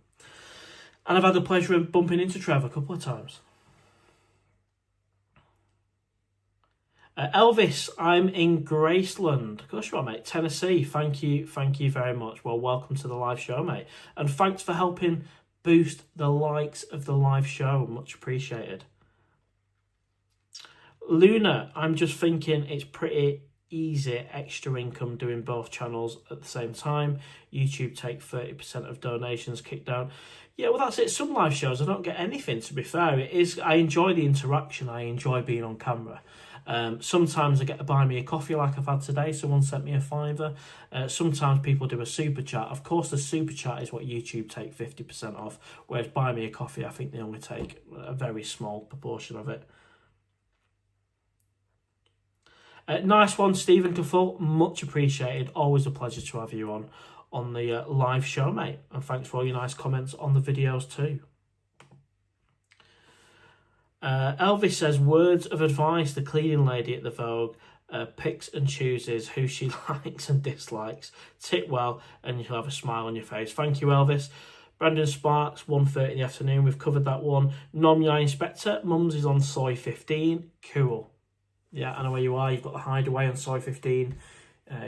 And I've had the pleasure of bumping into Trev a couple of times. Elvis, I'm in Graceland. Of course you are, mate. Tennessee. Thank you very much. Well, welcome to the live show, mate. And thanks for helping boost the likes of the live show. Much appreciated. Luna, I'm just thinking it's pretty easy extra income doing both channels at the same time. YouTube take 30% of donations, kick down. Yeah, well, that's it. Some live shows I don't get anything, to be fair. I enjoy the interaction. I enjoy being on camera. Sometimes I get to buy me a coffee like I've had today. Someone sent me a £5. Sometimes people do a super chat. Of course, the super chat is what YouTube take 50% off, whereas buy me a coffee, I think they only take a very small proportion of it. Nice one, Stephen Cafull. Much appreciated. Always a pleasure to have you on the live show, mate. And thanks for all your nice comments on the videos too. Elvis says, words of advice, the cleaning lady at the Vogue picks and chooses who she likes and dislikes. Tip well and you'll have a smile on your face. Thank you, Elvis. Brandon Sparks, 1:30 in the afternoon. We've covered that one. Nom Yai Inspector, Mums is on Soy 15. Cool. Yeah, I know where you are. You've got the Hideaway on Soy 15.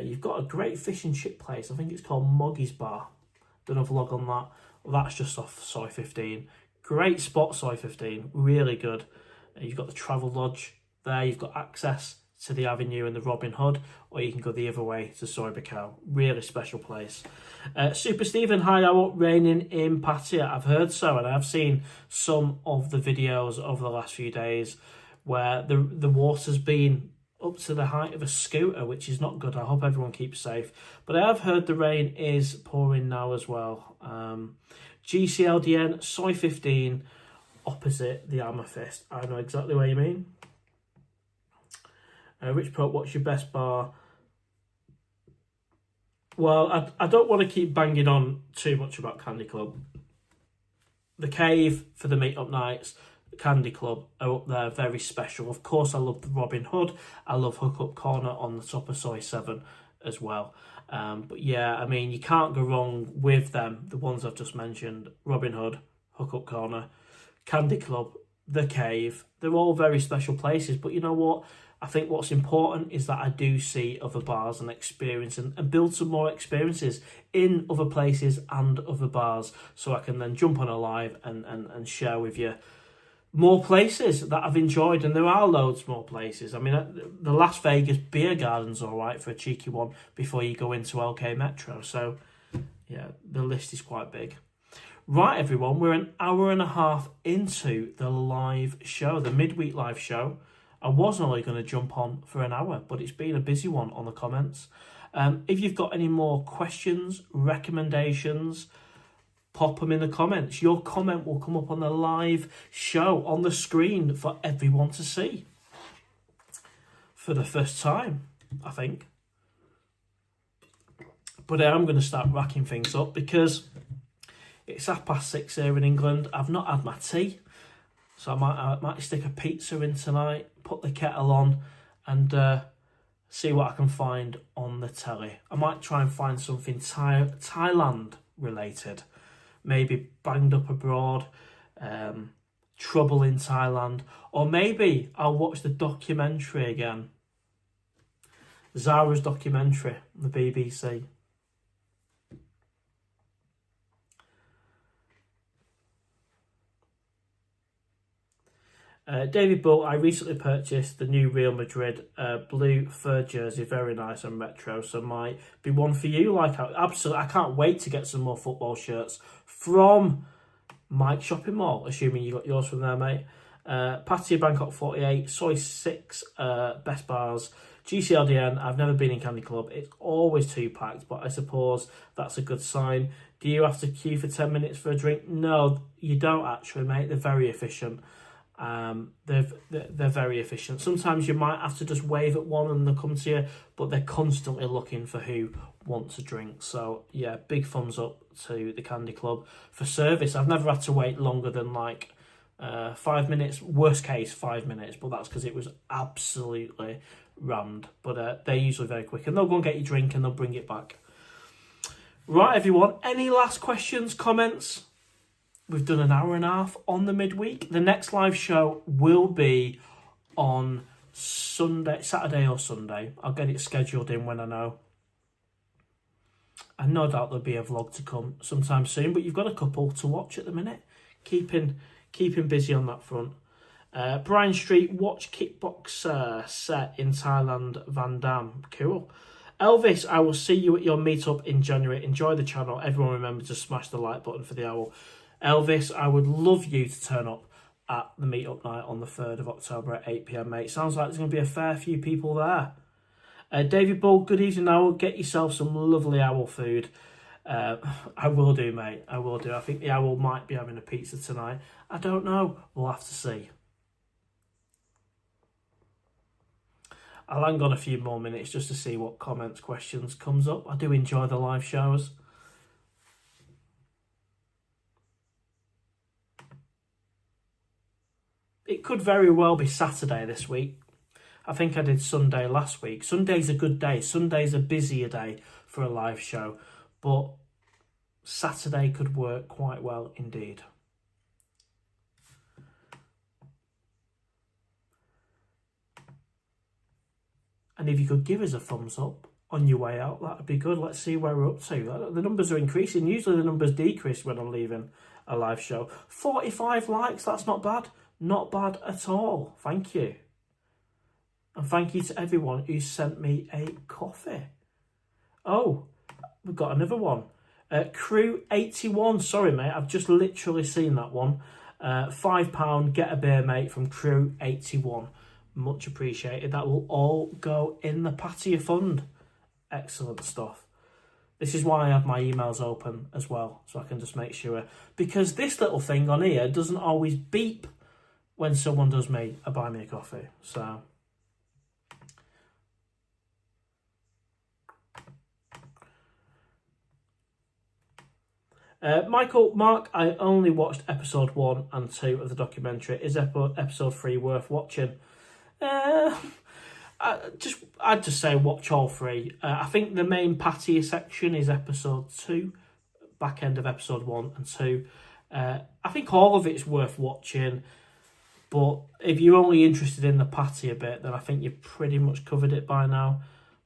You've got a great fish and chip place. I think it's called Moggy's Bar. Done a vlog on that. Well, that's just off Soy 15. Great spot, Soy 15. Really good. You've got the Travel Lodge there. You've got access to the Avenue and the Robin Hood, or you can go the other way to Soy Bacau. Really special place. Super Stephen, hi, how raining in Pattaya? I've heard so, and I've seen some of the videos over the last few days where the water's been up to the height of a scooter, which is not good. I hope everyone keeps safe. But I have heard the rain is pouring now as well. GCLDN, Soy 15, opposite the Amethyst. I know exactly what you mean. Rich Pope, what's your best bar? Well, I don't want to keep banging on too much about Candy Club. The Cave for the meetup nights, Candy Club are up there, very special. Of course, I love the Robin Hood. I love Hookup Corner on the top of Soy 7 as well. But yeah, I mean, you can't go wrong with them, the ones I've just mentioned. Robin Hood, Hookup Corner, Candy Club, The Cave. They're all very special places. But you know what? I think what's important is that I do see other bars and experience and build some more experiences in other places and other bars, so I can then jump on a live and share with you more places that I've enjoyed. And there are loads more places. I mean, the Las Vegas Beer Garden's all right for a cheeky one before you go into LK Metro. So yeah, the list is quite big. Right, everyone, we're an hour and a half into the live show, the midweek live show. I was only going to jump on for an hour, but it's been a busy one on the comments. If you've got any more questions, recommendations, pop them in the comments. Your comment will come up on the live show on the screen for everyone to see. For the first time, I think. But I'm going to start racking things up because it's 6:30 here in England. I've not had my tea. So I might stick a pizza in tonight, put the kettle on, and see what I can find on the telly. I might try and find something Thailand related. Maybe Banged Up Abroad, Trouble in Thailand, or maybe I'll watch the documentary again. Zara's documentary, the BBC. David Bull, I recently purchased the new Real Madrid blue fur jersey, very nice and retro, so might be one for you. Absolutely, I can't wait to get some more football shirts from Mike Shopping Mall, assuming you got yours from there, mate. Pattaya Bangkok 48, Soy 6, Best Bars, GCLDN. I've never been in Candy Club. It's always too packed, but I suppose that's a good sign. Do you have to queue for 10 minutes for a drink? No, you don't actually, mate. They're very efficient. They're very efficient. Sometimes you might have to just wave at one and they'll come to you, but they're constantly looking for who wants a drink. So yeah, big thumbs up to the Candy Club for service. I've never had to wait longer than 5 minutes, worst case 5 minutes, but that's because it was absolutely rammed. But they're usually very quick, and they'll go and get your drink and they'll bring it back. Right, everyone, any last questions, comments? We've done an hour and a half on the midweek. The next live show will be on Sunday, Saturday or Sunday. I'll get it scheduled in when I know. And no doubt there'll be a vlog to come sometime soon, but you've got a couple to watch at the minute. Keeping busy on that front. Brian Street, watch kickboxer set in Thailand, Van Damme. Cool. Elvis, I will see you at your meetup in January. Enjoy the channel. Everyone remember to smash the like button for the owl. Elvis, I would love you to turn up at the meetup night on the 3rd of October at 8 p.m, mate. Sounds like there's going to be a fair few people there. David Bull, good evening, Owl. Get yourself some lovely owl food. I will do, mate. I will do. I think the owl might be having a pizza tonight. I don't know. We'll have to see. I'll hang on a few more minutes just to see what comments, questions comes up. I do enjoy the live shows. It could very well be Saturday this week. I think I did Sunday last week. Sunday's a good day. Sunday's a busier day for a live show. But Saturday could work quite well indeed. And if you could give us a thumbs up on your way out, that would be good. Let's see where we're up to. The numbers are increasing. Usually the numbers decrease when I'm leaving a live show. 45 likes, that's not bad. Not bad at all. Thank you. And thank you to everyone who sent me a coffee. Oh, we've got another one. Crew 81. Sorry, mate. I've just literally seen that one. £5. Get a beer, mate, from Crew 81. Much appreciated. That will all go in the Pattaya fund. Excellent stuff. This is why I have my emails open as well, so I can just make sure. Because this little thing on here doesn't always beep when someone does me a buy me a coffee. So Mark, I only watched episode 1 and 2 of the documentary. Is episode 3 worth watching? I'd just say watch all 3. I think the main Pattaya section is episode 2, back end of episode 1 and 2. I think all of it's worth watching, but if you're only interested in the Pattaya bit, then I think you've pretty much covered it by now.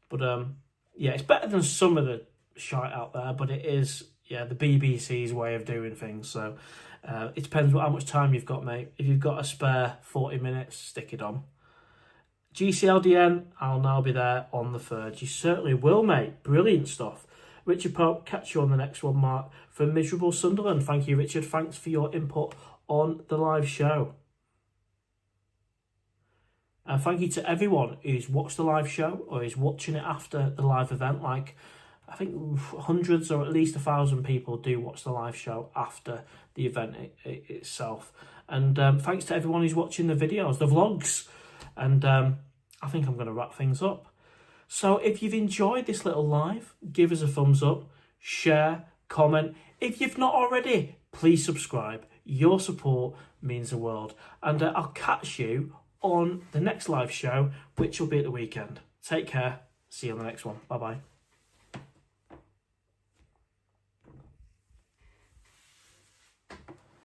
But yeah, it's better than some of the shite out there, but it is, yeah, the BBC's way of doing things. So it depends how much time you've got, mate. If you've got a spare 40 minutes, stick it on. GCLDN, I'll now be there on the 3rd. You certainly will, mate. Brilliant stuff. Richard Pope, catch you on the next one, Mark. From Miserable Sunderland, thank you, Richard. Thanks for your input on the live show. And thank you to everyone who's watched the live show or is watching it after the live event. Like, I think hundreds or at least 1,000 people do watch the live show after the event itself. And thanks to everyone who's watching the videos, the vlogs. And I think I'm going to wrap things up. So if you've enjoyed this little live, give us a thumbs up, share, comment. If you've not already, please subscribe. Your support means the world. And I'll catch you on the next live show, which will be at the weekend. Take care. See you on the next one. Bye-bye.